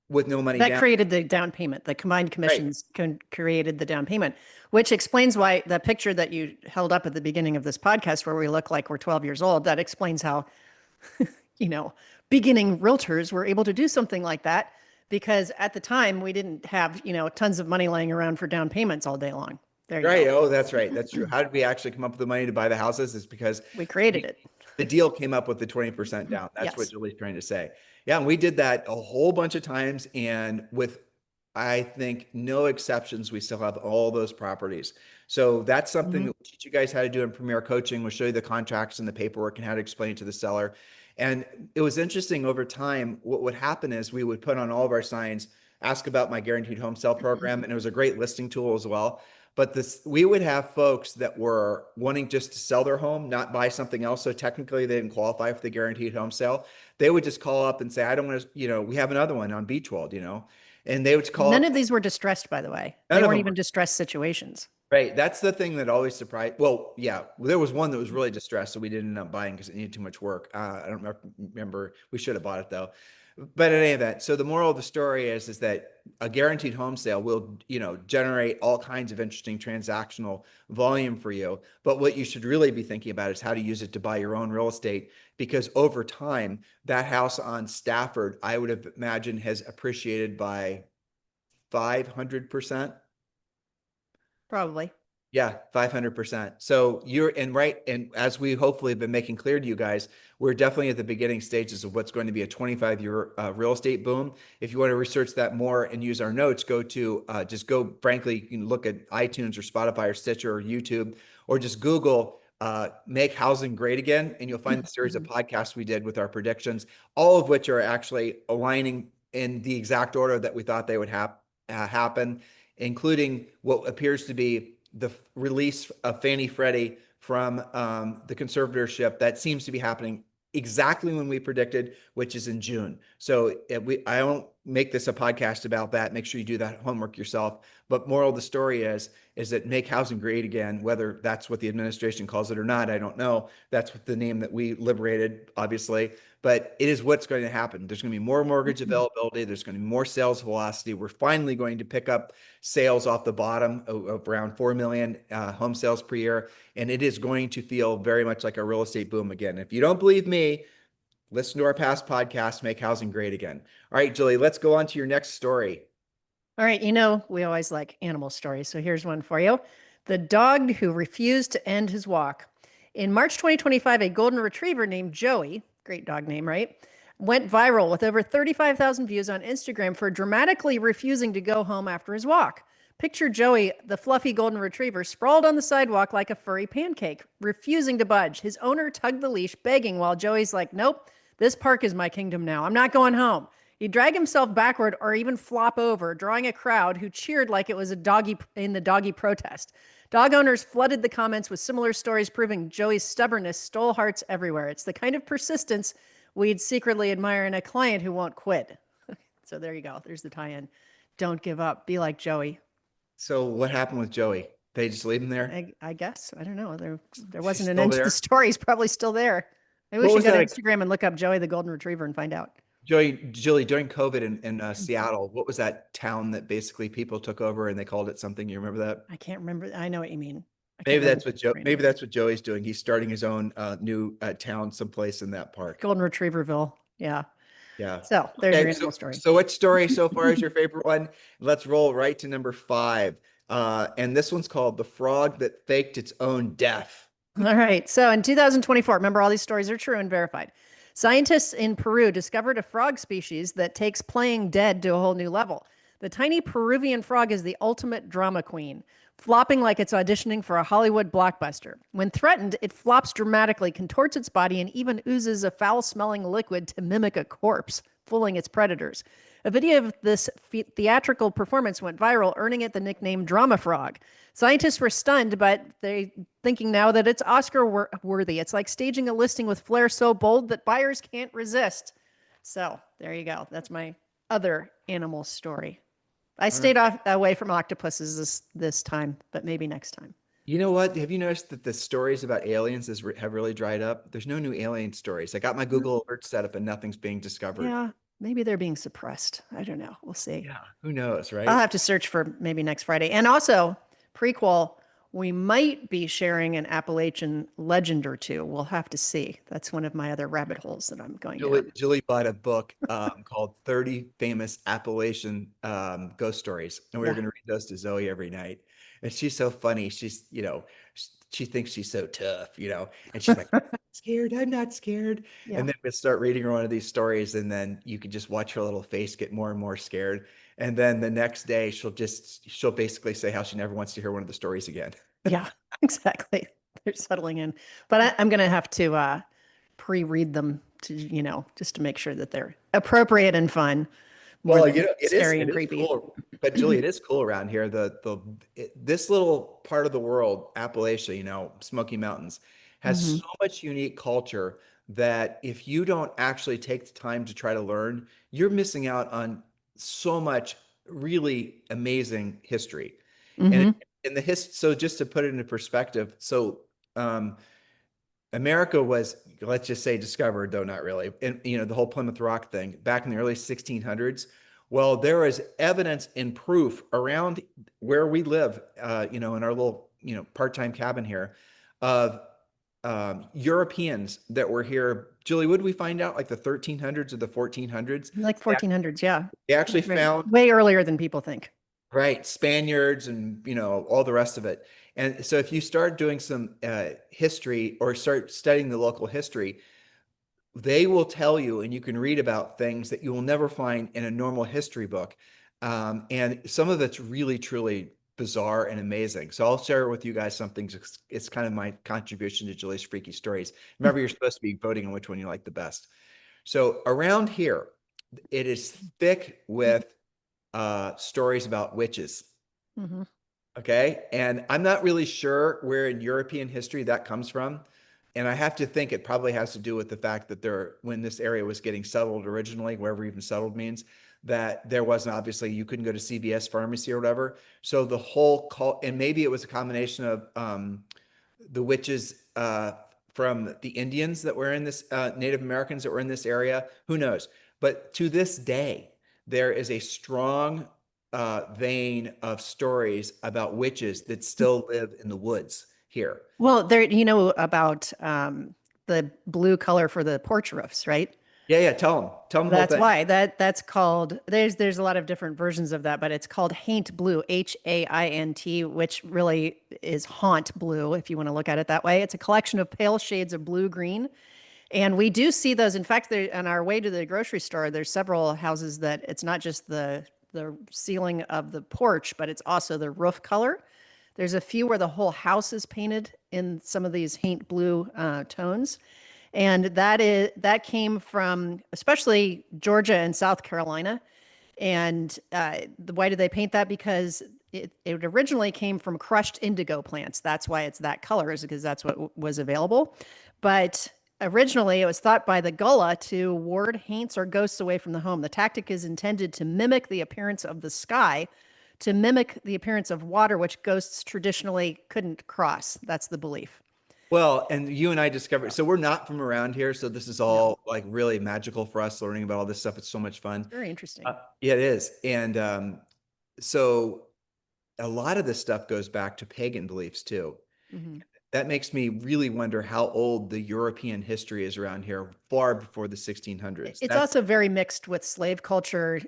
with no money That down. created the down payment. The combined Right. commissions created the down payment, which explains why the picture that you held up at the beginning of this podcast, where we look like we're 12 years old, that explains how, you know, beginning realtors were able to do something like that, because at the time we didn't have, tons of money laying around for down payments all day long. There you Right. go. Oh, that's right. That's true. How did we actually come up with the money to buy the houses? Is because We created we, it. the deal came up with the 20% down. That's what Yes. Julie's trying to say. Yeah. And we did that a whole bunch of times. And with I think no exceptions. We still have all those properties. So that's something Mhm. that we'll teach you guys how to do in Premier Coaching. We'll show you the contracts and the paperwork and how to explain it to the seller. And it was interesting over time. What would happen is we would put on all of our signs, ask about my guaranteed home sale program. And it was a great listing tool as well. But this, we would have folks that were wanting just to sell their home, not buy something else. So technically they didn't qualify for the guaranteed home sale. They would just call up and say, I don't want to, we have another one on Beachwold, and they would call None up. of these were distressed, by the way. They None of weren't them even were distressed situations. right. That's the thing that always surprised. Well, yeah, there was one that was really distressed, so we didn't end up buying because it needed too much work. I don't remember. We should have bought it though. But in any event, so the moral of the story is that a guaranteed home sale will, generate all kinds of interesting transactional volume for you. But what you should really be thinking about is how to use it to buy your own real estate, because over time, that house on Stafford, I would have imagined, has appreciated by 500%. Probably. Yeah, 500%. So you're and right. And as we hopefully have been making clear to you guys, we're definitely at the beginning stages of what's going to be a 25-year real estate boom. If you want to research that more and use our notes, just go, frankly, you can look at iTunes or Spotify or Stitcher or YouTube, or just Google Make Housing Great Again. And you'll find the series of podcasts we did with our predictions, all of which are actually aligning in the exact order that we thought they would happen, including what appears to be the release of Fannie Freddie from the conservatorship that seems to be happening exactly when we predicted, which is in June. So I don't make this a podcast about that. Make sure you do that homework yourself. But moral of the story is that Make Housing Great Again, whether that's what the administration calls it or not, I don't know. That's what the name that we liberated, obviously. But it is what's going to happen. There's going to be more mortgage availability. There's going to be more sales velocity. We're finally going to pick up sales off the bottom of around 4 million home sales per year. And it is going to feel very much like a real estate boom again. If you don't believe me, listen to our past podcasts, Make Housing Great Again. All right, Julie, let's go on to your next story. All right. We always like animal stories. So here's one for you. The dog who refused to end his walk. In March 2025, a golden retriever named Joey, great dog name, right? Went viral with over 35,000 views on Instagram for dramatically refusing to go home after his walk. Picture Joey, the fluffy golden retriever, sprawled on the sidewalk like a furry pancake, refusing to budge. His owner tugged the leash, begging, while Joey's like, nope, this park is my kingdom now. I'm not going home. He'd drag himself backward or even flop over, drawing a crowd who cheered like it was a doggy in the doggy protest. Dog owners flooded the comments with similar stories proving Joey's stubbornness stole hearts everywhere. It's the kind of persistence we'd secretly admire in a client who won't quit. So there you go. There's the tie-in. Don't give up. Be like Joey. So what happened with Joey? They just leave him there? I guess. I don't know. There She's wasn't an still end to there? the story. He's probably still there. Maybe we What should was go to that? Instagram and look up Joey the Golden Retriever and find out. Julie, during COVID in Seattle, what was that town that basically people took over and they called it something? You remember that? I can't remember. I know what you mean. I can't Maybe remember that's what the brand Maybe name. that's what Joey's doing. He's starting his own new town someplace in that park. Golden Retrieverville. Yeah. Yeah. So there's your Okay. So animal story. so what story so far is your favorite one? Let's roll right to number 5. And this one's called The Frog That Faked Its Own Death. All right. So in 2024, remember all these stories are true and verified. Scientists in Peru discovered a frog species that takes playing dead to a whole new level. The tiny Peruvian frog is the ultimate drama queen, flopping like it's auditioning for a Hollywood blockbuster. When threatened, it flops dramatically, contorts its body, and even oozes a foul smelling liquid to mimic a corpse, fooling its predators. A video of this theatrical performance went viral, earning it the nickname Drama Frog. Scientists were stunned, but they thinking now that it's Oscar worthy. It's like staging a listing with flair so bold that buyers can't resist. So there you go. That's my other animal story. I stayed away from octopuses this time, but maybe next time. You know what? Have you noticed that the stories about aliens have really dried up? There's no new alien stories. I got my Google alert set up and nothing's being discovered. Yeah, maybe they're being suppressed. I don't know. We'll see. Yeah, who knows, right? I'll have to search for maybe next Friday. And also, prequel, we might be sharing an Appalachian legend or two. We'll have to see. That's one of my other rabbit holes that I'm going down. Julie bought a book called 30 Famous Appalachian Ghost Stories. And we were Yeah. going to read those to Zoe every night. And she's so funny. She thinks she's so tough, and she's like, scared. I'm not scared. Yeah. And then we start reading her one of these stories, and then you can just watch her little face get more and more scared. And then the next day, she'll basically say how she never wants to hear one of the stories again. Yeah, exactly. They're settling in. But I'm going to have to pre-read them to, just to make sure that they're appropriate and fun more Well, than scary it and is creepy. cool, but Julie, it is cool around here. This little part of the world, Appalachia, Smoky Mountains, has Hmm. so much unique culture that if you don't actually take the time to try to learn, you're missing out on so much really amazing history. And Hmm. so just to put it into perspective, um, America was, let's just say, discovered, though not really, and the whole Plymouth Rock thing back in the early 1600s. Well, there is evidence and proof around where we live, in our little, part-time cabin here, of Europeans that were here. Julie, would we find out like the 1300s or the 1400s? Like 1400s, yeah. They actually Right. found, Way earlier than people think. right, Spaniards and all the rest of it. And so if you start doing some history or start studying the local history, they will tell you, and you can read about things that you will never find in a normal history book. And some of it's really, truly bizarre and amazing. So I'll share with you guys something. It's kind of my contribution to Julie's Freaky Stories. Remember, you're supposed to be voting on which one you like the best. So around here, it is thick with stories about witches. Hmm. Okay. And I'm not really sure where in European history that comes from. And I have to think it probably has to do with the fact that when this area was getting settled originally, wherever even settled means, that there wasn't, obviously, you couldn't go to CVS pharmacy or whatever. So the whole cult, and maybe it was a combination of the witches from the Indians that were in this, Native Americans that were in this area. Who knows? But to this day, there is a strong vein of stories about witches that still live in the woods here. Well, there, about the blue color for the porch roofs, right? Yeah, yeah. Tell them the whole That's thing. why that's called, there's a lot of different versions of that, but it's called haint blue, HAINT, which really is haunt blue, if you want to look at it that way. It's a collection of pale shades of blue green. And we do see those. In fact, on our way to the grocery store, there's several houses that it's not just the ceiling of the porch, but it's also the roof color. There's a few where the whole house is painted in some of these haint blue tones. And that came from especially Georgia and South Carolina. And why did they paint that? Because it originally came from crushed indigo plants. That's why it's that color, is because that's what was available. But originally, it was thought by the Gullah to ward haints or ghosts away from the home. The tactic is intended to mimic the appearance of the sky, to mimic the appearance of water, which ghosts traditionally couldn't cross. That's the belief. Well, and you and I discovered, so we're not from around here. So this is No, all like really magical for us learning about all this stuff. It's so much it's fun. very interesting. Yeah, it is. And so a lot of this stuff goes back to pagan beliefs too. Mhm. That makes me really wonder how old the European history is around here, far before the 1600s. It's also very mixed with slave culture,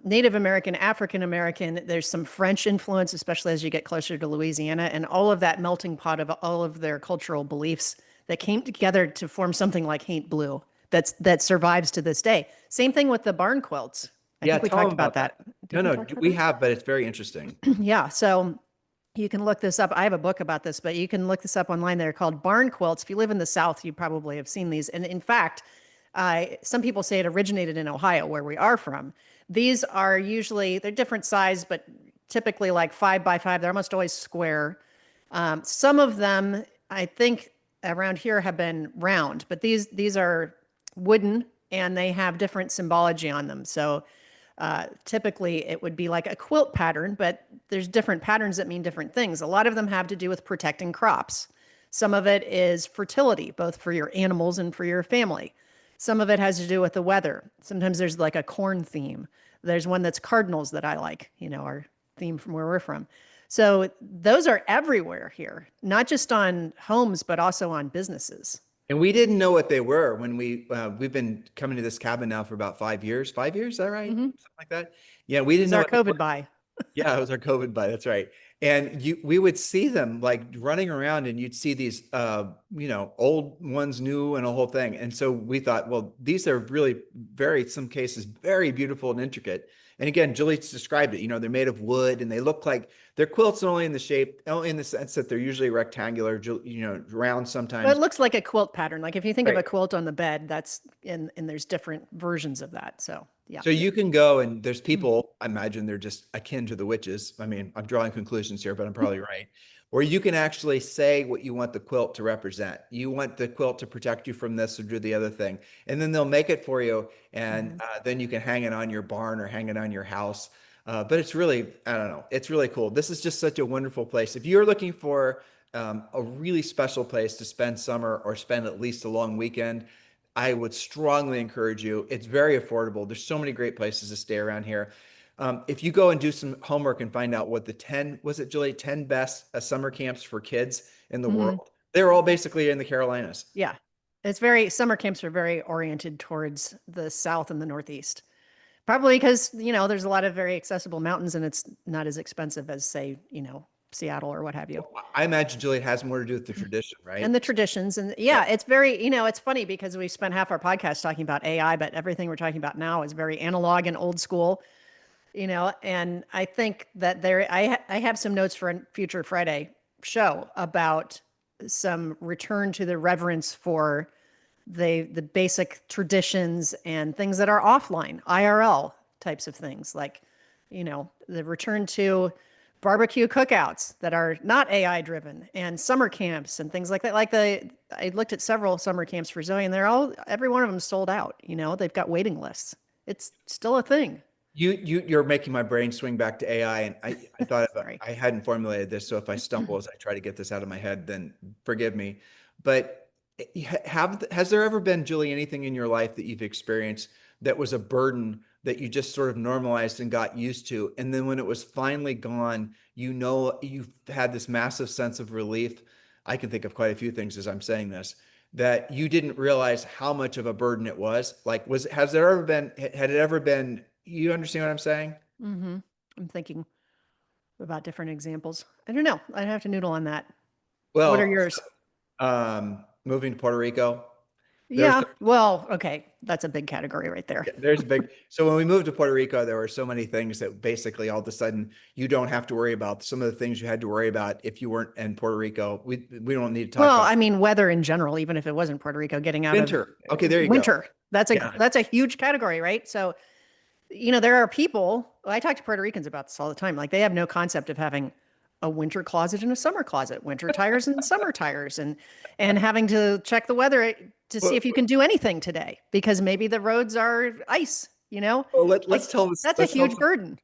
Native American, African American. There's some French influence, especially as you get closer to Louisiana, and all of that melting pot of all of their cultural beliefs that came together to form something like Haint Blue that survives to this day. Same thing with the barn quilts. I Yeah, think we tell them talked about about that. that. No, Did we no, talk about we that? have, but it's very interesting. Yeah. So you can look this up. I have a book about this, but you can look this up online. They're called barn quilts. If you live in the South, you probably have seen these. And in fact, some people say it originated in Ohio, where we are from. These are usually, they're different size, but typically like 5 by 5. They're almost always square. Some of them, I think, around here have been round, but these are wooden and they have different symbology on them. So typically it would be like a quilt pattern, but there's different patterns that mean different things. A lot of them have to do with protecting crops. Some of it is fertility, both for your animals and for your family. Some of it has to do with the weather. Sometimes there's like a corn theme. There's one that's cardinals that I like, our theme from where we're from. So those are everywhere here, not just on homes, but also on businesses. And we didn't know what they were when we've been coming to this cabin now for about 5 years. 5 years, is that right? Hmm. Something like that. Yeah, we This didn't is know our what they COVID were. buy. Yeah, it was our COVID bug. That's right. And we would see them like running around, and you'd see these, old ones, new, and a whole thing. And so we thought, well, these are really very, some cases, very beautiful and intricate. And again, Julie's described it. They're made of wood, and they look like they're quilts only in the shape, only in the sense that they're usually rectangular, round Well, it sometimes. looks like a quilt pattern. Like if you think of a Right. quilt on the bed, that's and there's different versions of that. So yeah. So you can go, and there's people, I imagine they're just akin to the witches. I mean, I'm drawing conclusions here, but I'm probably right. Where you can actually say what you want the quilt to represent. You want the quilt to protect you from this or do the other thing. And then they'll make it for you. And Mhm. then you can hang it on your barn or hang it on your house. But it's really, I don't know, it's really cool. This is just such a wonderful place. If you're looking for a really special place to spend summer or spend at least a long weekend, I would strongly encourage you. It's very affordable. There's so many great places to stay around here. If you go and do some homework and find out what the 10, was it Julie, 10 best summer camps for kids in the Mhm. world, they're all basically in the Carolinas. Yeah. Summer camps are very oriented towards the South and the Northeast. Probably because, there's a lot of very accessible mountains and it's not as expensive as, say, Seattle or what have you. I imagine, Julie, it has more to do with the tradition, And right? the traditions. And Yeah. yeah, it's very, it's funny because we spent half our podcast talking about AI, but everything we're talking about now is very analog and old school, and I think that I have some notes for a future Friday show about some return to the reverence for the basic traditions and things that are offline, IRL types of things, like, the return to barbecue cookouts that are not AI driven and summer camps and things like that. I looked at several summer camps for Zoe and every one of them sold out. They've got waiting lists. It's still a thing. You're making my brain swing back to AI, and I thought Sorry. I hadn't formulated this, so if I stumble as I try to get this out of my head, then forgive me. But has there ever been, Julie, anything in your life that you've experienced that was a burden that you just sort of normalized and got used to, and then when it was finally gone, you've had this massive sense of relief? I can think of quite a few things as I'm saying this, that you didn't realize how much of a burden it was. Like, has there ever been, had it ever been, you understand what I'm saying? Mm-hmm. I'm thinking about different examples. I don't know. I'd have to noodle on that. What are Well, yours? moving to Puerto Rico, there's Yeah. Well, okay. That's a big category right there. there's a big, so when we moved to Puerto Rico, there were so many things that basically all of a sudden you don't have to worry about. Some of the things you had to worry about if you weren't in Puerto Rico, we don't need to talk Well, about I mean, weather in general, even if it wasn't Puerto Rico, getting out of winter. Okay, there you go. winter. Yeah. That's a huge category, right? So, there are people, I talk to Puerto Ricans about this all the time. Like they have no concept of having a winter closet and a summer closet, winter tires and summer tires, and having to check the weather to see Well, if you can do anything today because maybe the roads are ice. let's Like tell this. that's a Let's tell huge burden.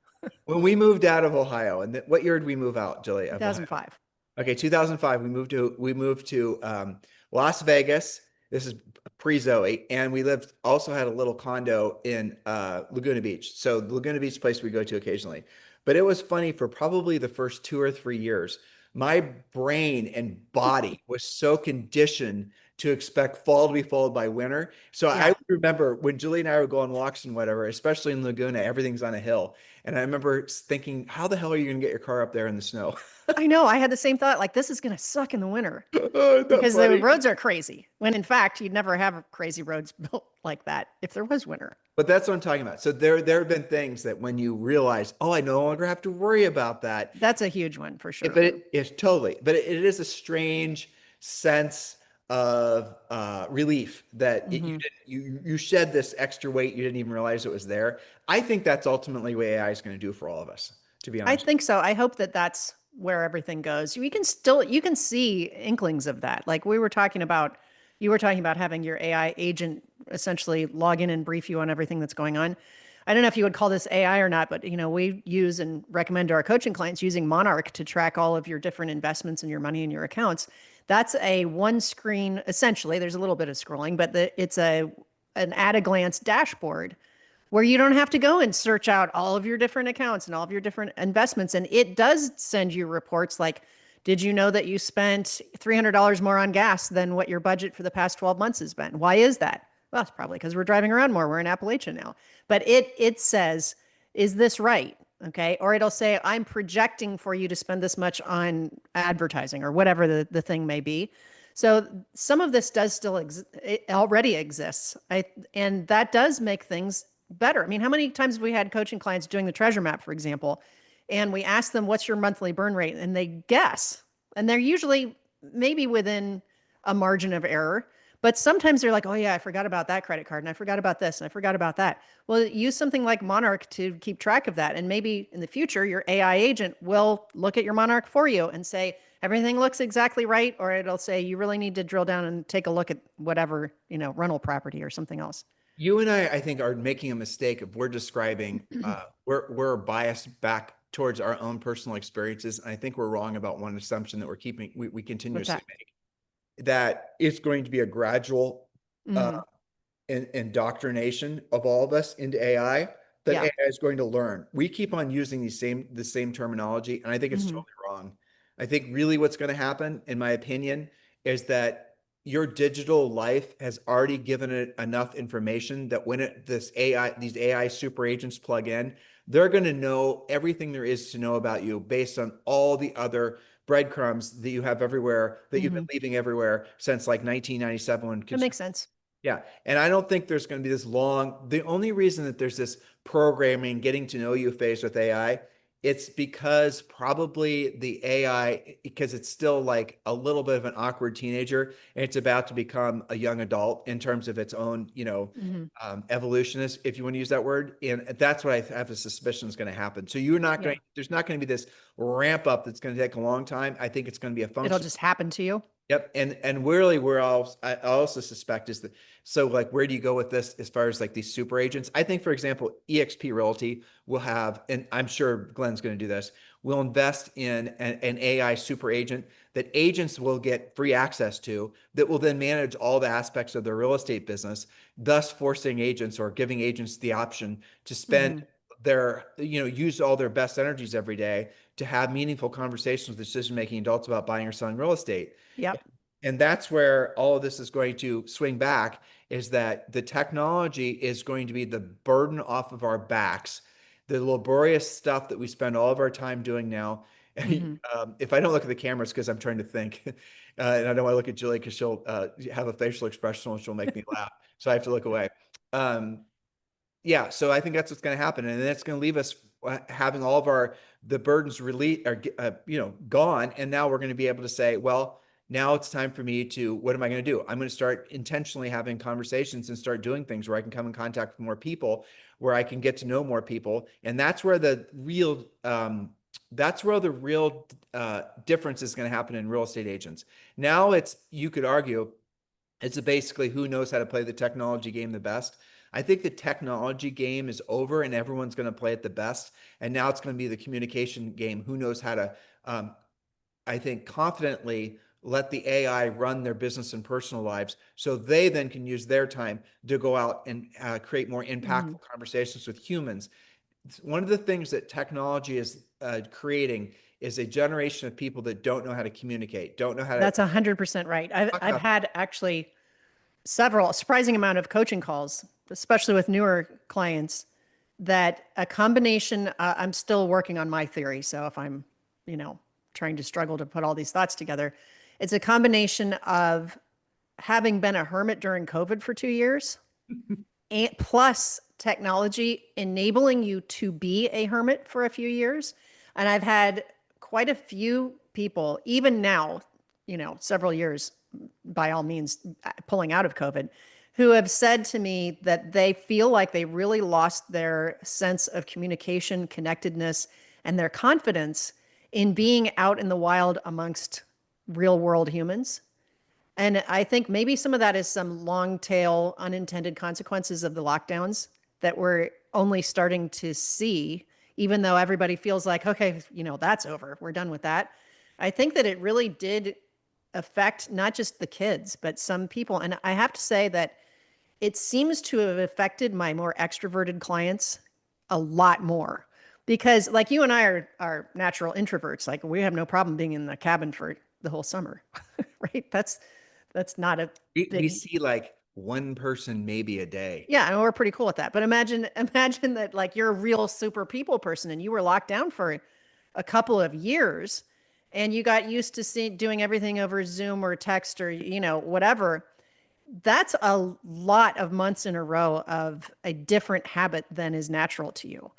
when we moved out of Ohio, and what year did we move out, Julie, of Ohio? 2005. Okay, 2005. We moved to Las Vegas. This is pre-Zoe, and we also had a little condo in Laguna Beach. So the Laguna Beach place we go to occasionally. But it was funny for probably the first 2 or 3 years. My brain and body was so conditioned to expect fall to be followed by winter. So I Yeah. remember when Julie and I would go on walks and whatever, especially in Laguna, everything's on a hill. And I remember thinking, how the hell are you going to get your car up there in the snow? I know. I had the same thought. Like, this is going to suck in the winter Oh, isn't that because the funny? roads are crazy. When in fact, you'd never have crazy roads built like that if there was winter. But that's what I'm talking about. So there have been things that when you realize, oh, I no longer have to worry about that. That's a huge one for sure. But it's totally, but it is a strange sense of relief that Hmm. you shed this extra weight you didn't even realize it was there. I think that's ultimately what AI is going to do for all of us, to be I honest. think so. I hope that that's where everything goes. You can see inklings of that. Like you were talking about having your AI agent essentially log in and brief you on everything that's going on. I don't know if you would call this AI or not, but we use and recommend to our coaching clients using Monarch to track all of your different investments and your money in your accounts. That's a one screen, essentially. There's a little bit of scrolling, but it's an at a glance dashboard where you don't have to go and search out all of your different accounts and all of your different investments. And it does send you reports like, did you know that you spent $300 more on gas than what your budget for the past 12 months has been? Why is that? Well, it's probably because we're driving around more. We're in Appalachia now. But it says, is this right? Okay. Or it'll say, I'm projecting for you to spend this much on advertising or whatever the thing may be. So some of this does still it already exists. And that does make things better. I mean, how many times have we had coaching clients doing the treasure map, for example, and we ask them, what's your monthly burn rate? And they guess, and they're usually maybe within a margin of error. But sometimes they're like, oh, yeah, I forgot about that credit card and I forgot about this and I forgot about that. Well, use something like Monarch to keep track of that. And maybe in the future, your AI agent will look at your Monarch for you and say, everything looks exactly right. Or it'll say, you really need to drill down and take a look at whatever, rental property or something else. You and I think, are making a mistake if we're describing, we're biased back towards our own personal experiences. And I think we're wrong about one assumption that we What's continuously that? make, that it's going to be a gradual Hmm. indoctrination of all of us into AI, that Yeah. AI is going to learn. We keep on using the same terminology, and I think it's Hmm. totally wrong. I think really what's going to happen, in my opinion, is that your digital life has already given it enough information that when these AI super agents plug in, they're going to know everything there is to know about you based on all the other breadcrumbs that you have everywhere, that you've been Hmm. leaving everywhere since like 1997 when That makes sense. yeah. And I don't think there's going to be this long, the only reason that there's this programming, getting to know you phase with AI, it's because probably the AI, because it's still like a little bit of an awkward teenager, and it's about to become a young adult in terms of its own, Hmm. evolutionist, if you want to use that word. And that's what I have a suspicion is going to happen. So you're not Yeah. going, there's not going to be this ramp up that's going to take a long time. I think it's going to be a It'll function. just happen to you. Yep. And really where I also suspect is that, so like where do you go with this as far as like these super agents? I think, for example, EXP Realty will have, and I'm sure Glenn's going to do this, will invest in an AI super agent that agents will get free access to, that will then manage all the aspects of their real estate business, thus forcing agents or giving agents the option to spend Hmm. use all their best energies every day to have meaningful conversations with decision-making adults about buying or selling real estate. Yep. And that's where all of this is going to swing back, is that the technology is going to be the burden off of our backs, the laborious stuff that we spend all of our time doing now. Hmm. If I don't look at the cameras because I'm trying to think, and I don't want to look at Julie because she'll have a facial expression and she'll make me laugh. So I have to look away. Um, yeah, so I think that's what's going to happen, and then it's going to leave us having all of the burdens released, or gone, and now we're going to be able to say, well, now it's time for me to, what am I going to do? I'm going to start intentionally having conversations and start doing things where I can come in contact with more people, where I can get to know more people, and that's where the real difference is going to happen in real estate agents. Now you could argue it's basically who knows how to play the technology game the best. I think the technology game is over and everyone's going to play it the best. And now it's going to be the communication game. Who knows how to, I think, confidently let the AI run their business and personal lives, so they then can use their time to go out and create more Hmm. impactful conversations with humans. One of the things that technology is creating is a generation of people that don't know how to communicate, don't know how to That's 100% right. I've talk. had actually several, a surprising amount of coaching calls, especially with newer clients, that a combination, I'm still working on my theory. So if I'm, you know, trying to struggle to put all these thoughts together, it's a combination of having been a hermit during COVID for 2 years and plus technology enabling you to be a hermit for a few years. And I've had quite a few people, even now, several years by all means, pulling out of COVID, who have said to me that they feel like they really lost their sense of communication, connectedness, and their confidence in being out in the wild amongst real world humans. And I think maybe some of that is some long tail unintended consequences of the lockdowns that we're only starting to see, even though everybody feels like, okay, that's over. We're done with that. I think that it really did affect not just the kids, but some people. And I have to say that it seems to have affected my more extroverted clients a lot more because like you and I are natural introverts. Like we have no problem being in the cabin for the whole summer, right? That's not a We big, see like one person maybe a day. Yeah, and we're pretty cool with that. But imagine that like you're a real super people person and you were locked down for a couple of years and you got used to doing everything over Zoom or text or whatever. That's a lot of months in a row of a different habit than is natural to you.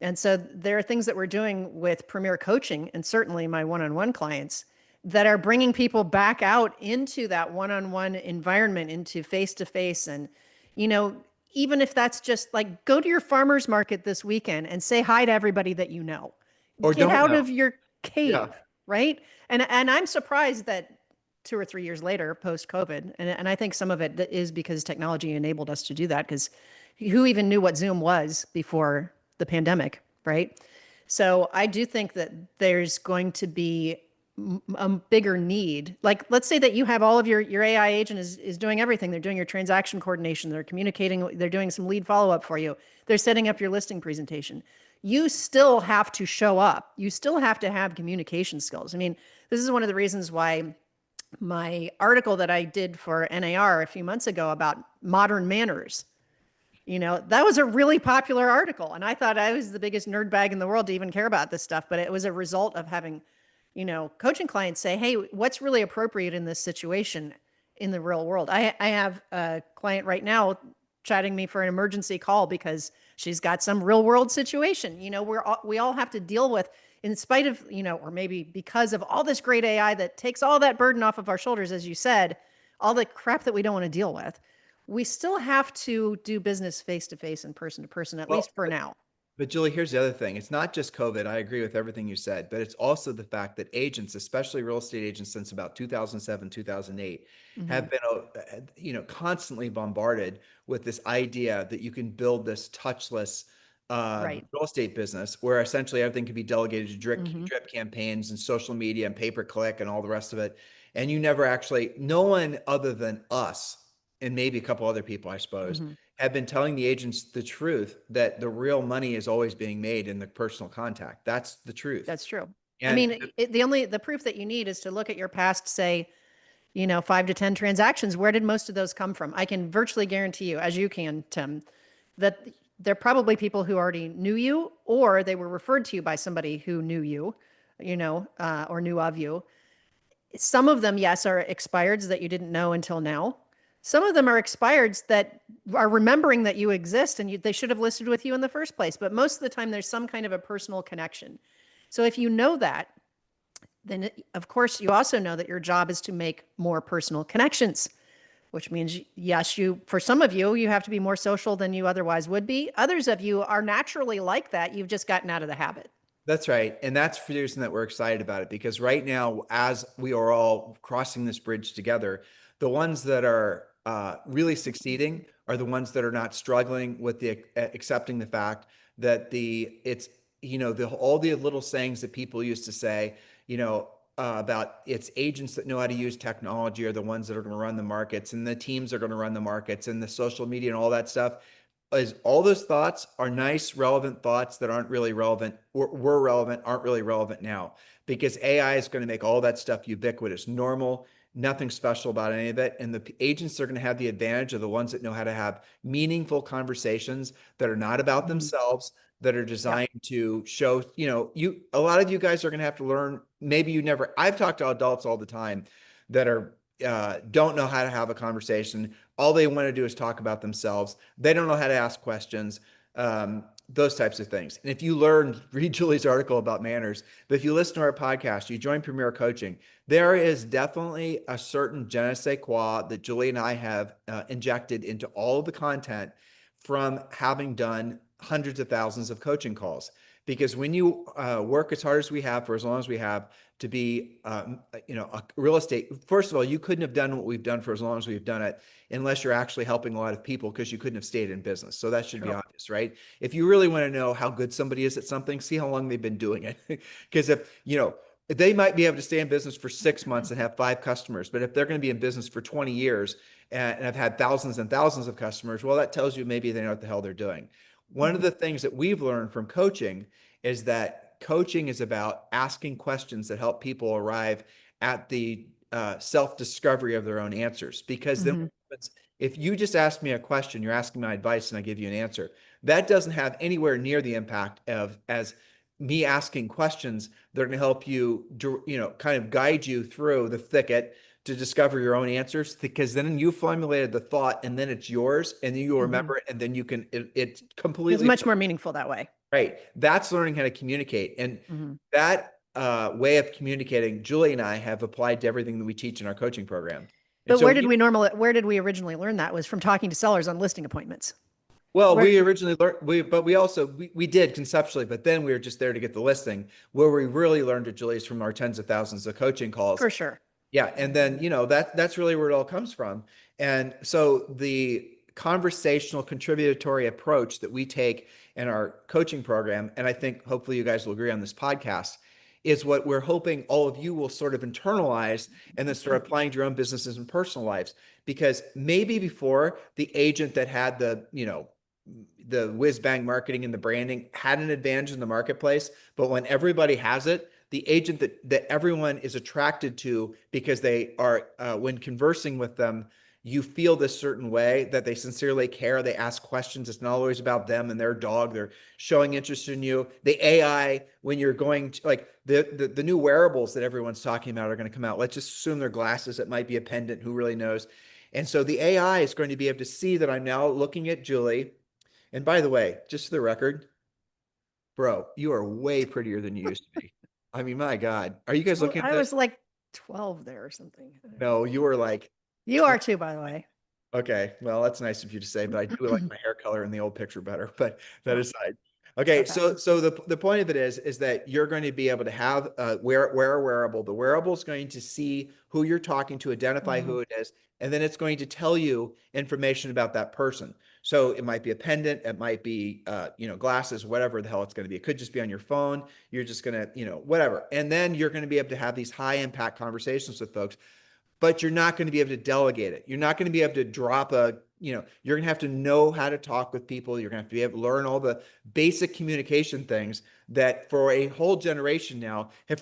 And so there are things that we're doing with Premier Coaching and certainly my one-on-one clients that are bringing people back out into that one-on-one environment, into face-to-face. And, you know, even if that's just like go to your farmer's market this weekend and say hi to everybody that you know. Or Get don't out know. of your Yeah. cave, right? And I'm surprised that 2 or 3 years later, post COVID, and I think some of it is because technology enabled us to do that. Because who even knew what Zoom was before the pandemic, right? So I do think that there's going to be a bigger need. Like, let's say that you have all of your AI agent is doing everything. They're doing your transaction coordination. They're communicating. They're doing some lead follow up for you. They're setting up your listing presentation. You still have to show up. You still have to have communication skills. I mean, this is one of the reasons why my article that I did for NAR a few months ago about modern manners, that was a really popular article. And I thought I was the biggest nerd bag in the world to even care about this stuff. But it was a result of having, coaching clients say, hey, what's really appropriate in this situation in the real world? I have a client right now chatting me for an emergency call because she's got some real world situation. We all have to deal with, in spite of, or maybe because of all this great AI that takes all that burden off of our shoulders, as you said, all the crap that we don't want to deal with. We still have to do business face to face and person to person, at Well, least for now. but Julie, here's the other thing. It's not just COVID. I agree with everything you said, but it's also the fact that agents, especially real estate agents since about 2007, 2008, Mm-hmm. have been, constantly bombarded with this idea that you can build this touchless Right. real estate business where essentially everything can be delegated to Mm-hmm. drip campaigns and social media and pay-per-click and all the rest of it. And you never actually, no one other than us and maybe a couple other people, I suppose, Mm-hmm. have been telling the agents the truth that the real money is always being made in the personal contact. That's the truth. That's true. I And mean, the proof that you need is to look at your past, say, 5 to 10 transactions. Where did most of those come from? I can virtually guarantee you, as you can, Tim, that they're probably people who already knew you, or they were referred to you by somebody who knew you, or knew of you. Some of them, yes, are expireds that you didn't know until now. Some of them are expireds that are remembering that you exist and they should have listed with you in the first place. But most of the time, there's some kind of a personal connection. So if you know that, then of course you also know that your job is to make more personal connections, which means, yes, for some of you, you have to be more social than you otherwise would be. Others of you are naturally like that. You've just gotten out of the habit. that's right. And that's for the reason that we're excited about it because right now, as we are all crossing this bridge together, the ones that are really succeeding are the ones that are not struggling with the accepting the fact that all the little sayings that people used to say, about it's agents that know how to use technology are the ones that are going to run the markets and the teams are going to run the markets and the social media and all that stuff is all those thoughts are nice, relevant thoughts that aren't really relevant or were relevant, aren't really relevant now because AI is going to make all that stuff ubiquitous, normal, nothing special about any of it. And the agents are going to have the advantage of the ones that know how to have meaningful conversations that are not about Mhm. themselves, that are Yeah. designed to show, a lot of you guys are going to have to learn. Maybe I've talked to adults all the time that are, don't know how to have a conversation. All they want to do is talk about themselves. They don't know how to ask questions, those types of things. And if you read Julie's article about manners, but if you listen to our podcast, you join Premier Coaching, there is definitely a certain je ne sais quoi that Julie and I have injected into all of the content from having done hundreds of thousands of coaching calls. Because when you work as hard as we have for as long as we have to be, a real estate, first of all, you couldn't have done what we've done for as long as we've done it unless you're actually helping a lot of people because you couldn't have stayed in business. So that should be True. obvious, right? If you really want to know how good somebody is at something, see how long they've been doing it. Because they might be able to stay in business for 6 months and have 5 customers, but if they're going to be in business for 20 years and have had thousands and thousands of customers, well, that tells you maybe they know what the hell they're doing. One of Mhm. the things that we've learned from coaching is that coaching is about asking questions that help people arrive at the self-discovery of their own answers. Because then Mhm. what happens If you just ask me a question, you're asking my advice and I give you an answer, that doesn't have anywhere near the impact of as me asking questions that are going to help you, kind of guide you through the thicket to discover your own answers, because then you formulated the thought and then it's yours and then you'll remember it and then you can, it's It's completely much more meaningful that way. right. That's learning how to communicate. And Mhm. that way of communicating, Julie and I have applied to everything that we teach in our coaching program. And But so, where did we originally learn that? Was from talking to sellers on listing appointments. well, Where, we originally learned, but we also, we did conceptually, but then we were just there to get the listing. Where we really learned at Julie's from our tens of thousands of coaching calls. for sure. Yeah. And then, that's really where it all comes from. And so the conversational contributory approach that we take in our coaching program, and I think hopefully you guys will agree on this podcast, is what we're hoping all of you will sort of internalize and then start applying to your own businesses and personal lives. Because maybe before, the agent that had the whiz bang marketing and the branding had an advantage in the marketplace, but when everybody has it, the agent that everyone is attracted to because they are, when conversing with them, you feel this certain way that they sincerely care. They ask questions. It's not always about them and their dog. They're showing interest in you. The AI, when you're going to like the new wearables that everyone's talking about are going to come out. Let's just assume they're glasses. It might be a pendant. Who really knows? And so the AI is going to be able to see that I'm now looking at Julie. And by the way, just for the record, bro, you are way prettier than you used to be. I mean, my God. Are you guys looking at I this? was like 12 there or something. No, you were like, You are too, by the way. okay, well, that's nice of you to say, but I do like my hair color in the old picture better. But that Oh, aside, okay. okay. So the point of it is that you're going to be able to have wear a wearable. The wearable is going to see who you're talking to, identify Mhm. who it is, and then it's going to tell you information about that person. So it might be a pendant, it might be glasses, whatever the hell it's going to be. It could just be on your phone. You're just gonna whatever, and then you're going to be able to have these high impact conversations with folks, but you're not going to be able to delegate it. You're not going to be able to drop you're going to have to know how to talk with people. You're going to have to be able to learn all the basic communication things that for a whole generation now have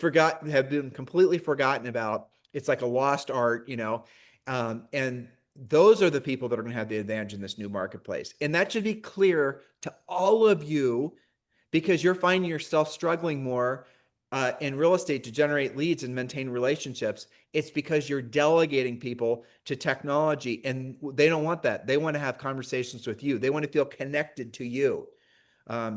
been completely forgotten about. It's like a lost art, and those are the people that are going to have the advantage in this new marketplace. And that should be clear to all of you, because you're finding yourself struggling more in real estate to generate leads and maintain relationships. It's because you're delegating people to technology, and they don't want that. They want to have conversations with you. They want to feel connected to you.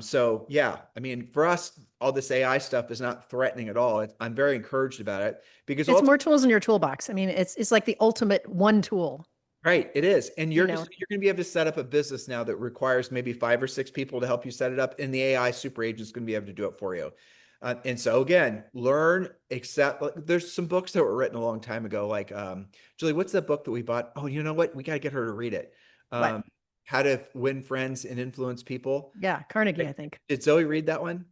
So yeah, I mean, for us, all this AI stuff is not threatening at all. I'm very encouraged about it because It's ultimately, more tools in your toolbox. I mean, it's like the ultimate one tool, right, it is. And you you're know. going to be able to set up a business now that requires maybe 5 or 6 people to help you set it up, and the AI super agent is going to be able to do it for you. And so again, learn, accept. There's some books that were written a long time ago, like Julie, what's that book that we bought? Oh, you know what? We got to get her to read it. What? How to Win Friends and Influence People. Yeah, Carnegie, I think. Did Zoe read that one?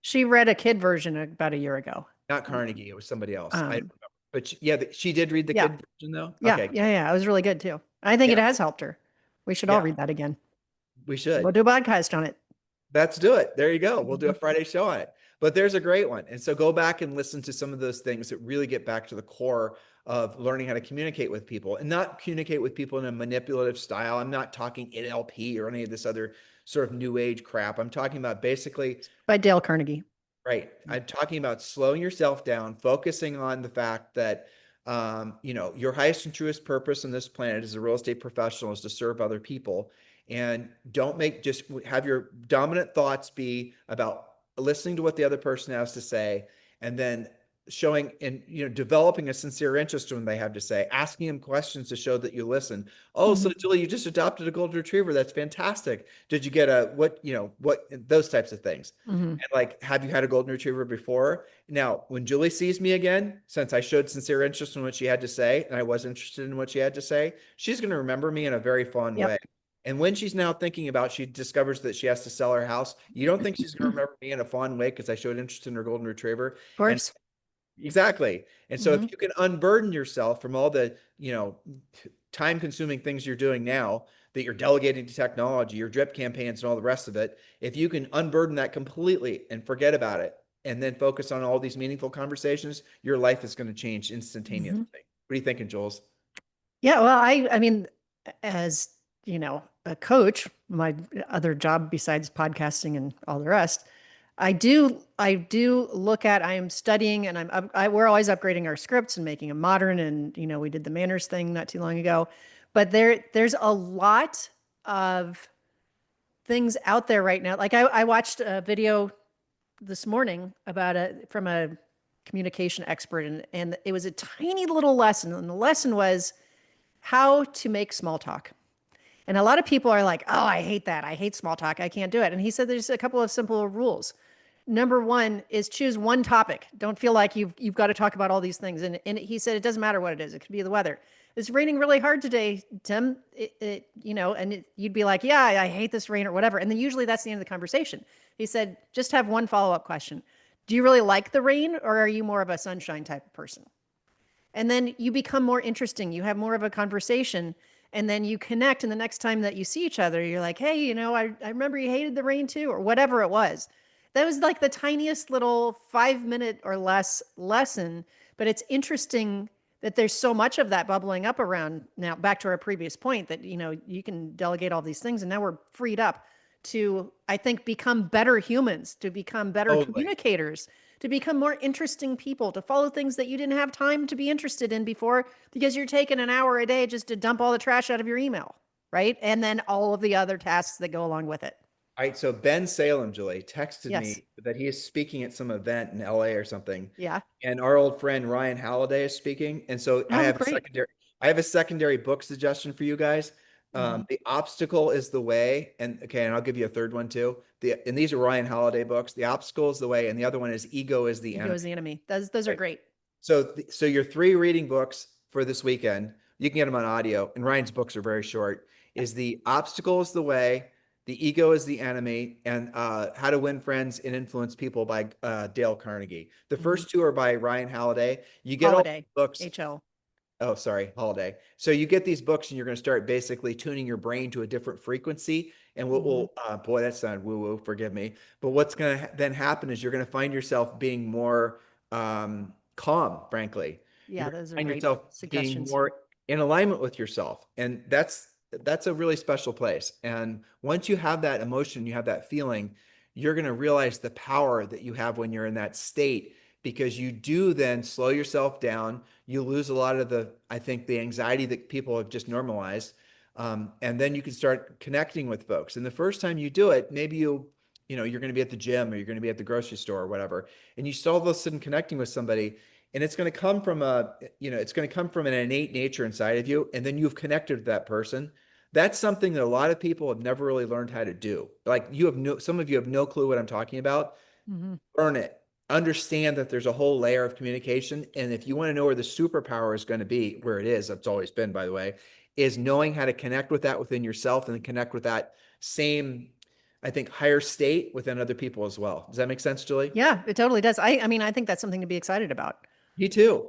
She read a kid version about a year ago. Not Carnegie. It was somebody else. I don't Um, remember. But she did read the yeah, kid version though. yeah, Okay. yeah, yeah. It was really good too. I think it Yeah, has helped her. We should all yeah, read that again. we We'll should. do a podcast on it. Let's do it. There you go. We'll do a Friday show on it. But there's a great one. And so go back and listen to some of those things that really get back to the core of learning how to communicate with people, and not communicate with people in a manipulative style. I'm not talking NLP or any of this other sort of new age crap. I'm talking about basically, By Dale Carnegie. right. I'm talking about slowing yourself down, focusing on the fact that, your highest and truest purpose on this planet as a real estate professional is to serve other people. And don't just have your dominant thoughts be about listening to what the other person has to say, and then showing and developing a sincere interest in what they have to say, asking them questions to show that you listen. Oh, so Mhm. Julie, you just adopted a golden retriever. That's fantastic. Did you get what those types of things? Mhm. And like, have you had a golden retriever before? Now, when Julie sees me again, since I showed sincere interest in what she had to say, and I was interested in what she had to say, she's going to remember me in a very fond way. Yep. And when she's now thinking about, she discovers that she has to sell her house, you don't think she's going to remember me in a fond way because I showed interest in her golden retriever? Of And course. exactly. And so if Mhm. you can unburden yourself from all the, time consuming things you're doing now that you're delegating to technology, your drip campaigns and all the rest of it, if you can unburden that completely and forget about it and then focus on all these meaningful conversations, your life is going to change instantaneously. Mhm. What are you thinking, Jules? Yeah, well, I mean, as a coach, my other job besides podcasting and all the rest, I do look at, I am studying and we're always upgrading our scripts and making them modern. And, we did the manners thing not too long ago, but there's a lot of things out there right now. Like I watched a video this morning about from a communication expert, and it was a tiny little lesson. And the lesson was how to make small talk. And a lot of people are like, oh, I hate that. I hate small talk. I can't do it. And he said there's a couple of simple rules. Number one is choose one topic. Don't feel like you've got to talk about all these things. And he said it doesn't matter what it is. It could be the weather. It's raining really hard today, Tim. You'd be like, yeah, I hate this rain or whatever. And then usually that's the end of the conversation. He said, just have one follow-up question. Do you really like the rain, or are you more of a sunshine type of person? And then you become more interesting. You have more of a conversation, and then you connect. And the next time that you see each other, you're like, hey, I remember you hated the rain too, or whatever it was. That was like the tiniest little 5 minute or less lesson, but it's interesting that there's so much of that bubbling up around now. Back to our previous point that, you can delegate all these things, and now we're freed up to, I think, become better humans, to become better communicators, to become more interesting people, to follow things that you didn't have time to be interested in before because you're taking an hour a day just to dump all the trash out of your email, right? And then all of the other tasks that go along with it. All right, so Ben Salem, Julie, texted Yes. me that he is speaking at some event in LA or something. Yeah. And our old friend Ryan Halliday is speaking. And so Oh, great. I have a secondary book suggestion for you guys. The Obstacle is the Way. And okay, and I'll give you a third one too. And these are Ryan Halliday books. The Obstacle is the Way, and the other one is Ego is the Ego Enemy. is the Enemy. Those are great. So your 3 reading books for this weekend, you can get them on audio, and Ryan's books are very short, is The Obstacle is the Way, The Ego is the Enemy, and How to Win Friends and Influence People by Dale Carnegie. The first 2 are by Ryan Halliday. You get all Holiday. books. HL. Oh, sorry, Holiday. So you get these books and you're going to start basically tuning your brain to a different frequency. And boy, that sounded woo-woo, forgive me. But what's going to then happen is you're going to find yourself being more calm, frankly. Yeah, You're going those to are find great yourself being suggestions. more in alignment with yourself. And that's a really special place. And once you have that emotion, you have that feeling, you're going to realize the power that you have when you're in that state, because you do then slow yourself down. You lose a lot of I think, the anxiety that people have just normalized. And then you can start connecting with folks. And the first time you do it, maybe you're going to be at the gym, or you're going to be at the grocery store or whatever. And you still all of a sudden connecting with somebody, and it's going to come from it's going to come from an innate nature inside of you. And then you've connected with that person. That's something that a lot of people have never really learned how to do. Like some of you have no clue what I'm talking about. Learn it. Understand that there's a whole layer of communication. And if you want to know where the superpower is going to be, where it is, it's always been, by the way, is knowing how to connect with that within yourself, and then connect with that same, I think, higher state within other people as well. Does that make sense, Julie? Yeah, it totally does. I mean, I think that's something to be excited about. Me too.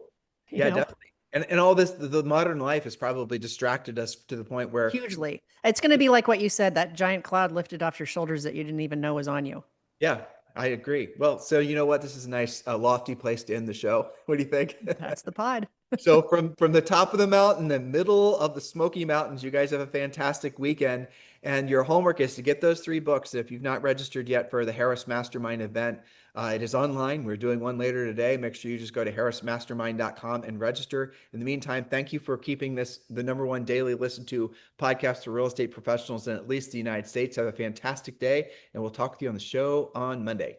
You Yeah, know, definitely. And all this, the modern life has probably distracted us to the point where, hugely. It's going to be like what you said, that giant cloud lifted off your shoulders that you didn't even know was on you. yeah, I agree. Well, so you know what? This is a nice, lofty place to end the show. What do you think? That's the pod. So from the top of the mountain, the middle of the Smoky Mountains, you guys have a fantastic weekend. And your homework is to get those 3 books. If you've not registered yet for the Harris Mastermind event, it is online. We're doing one later today. Make sure you just go to harrismastermind.com and register. In the meantime, thank you for keeping this the #1 daily listened to podcast for real estate professionals in at least the United States. Have a fantastic day, and we'll talk with you on the show on Monday.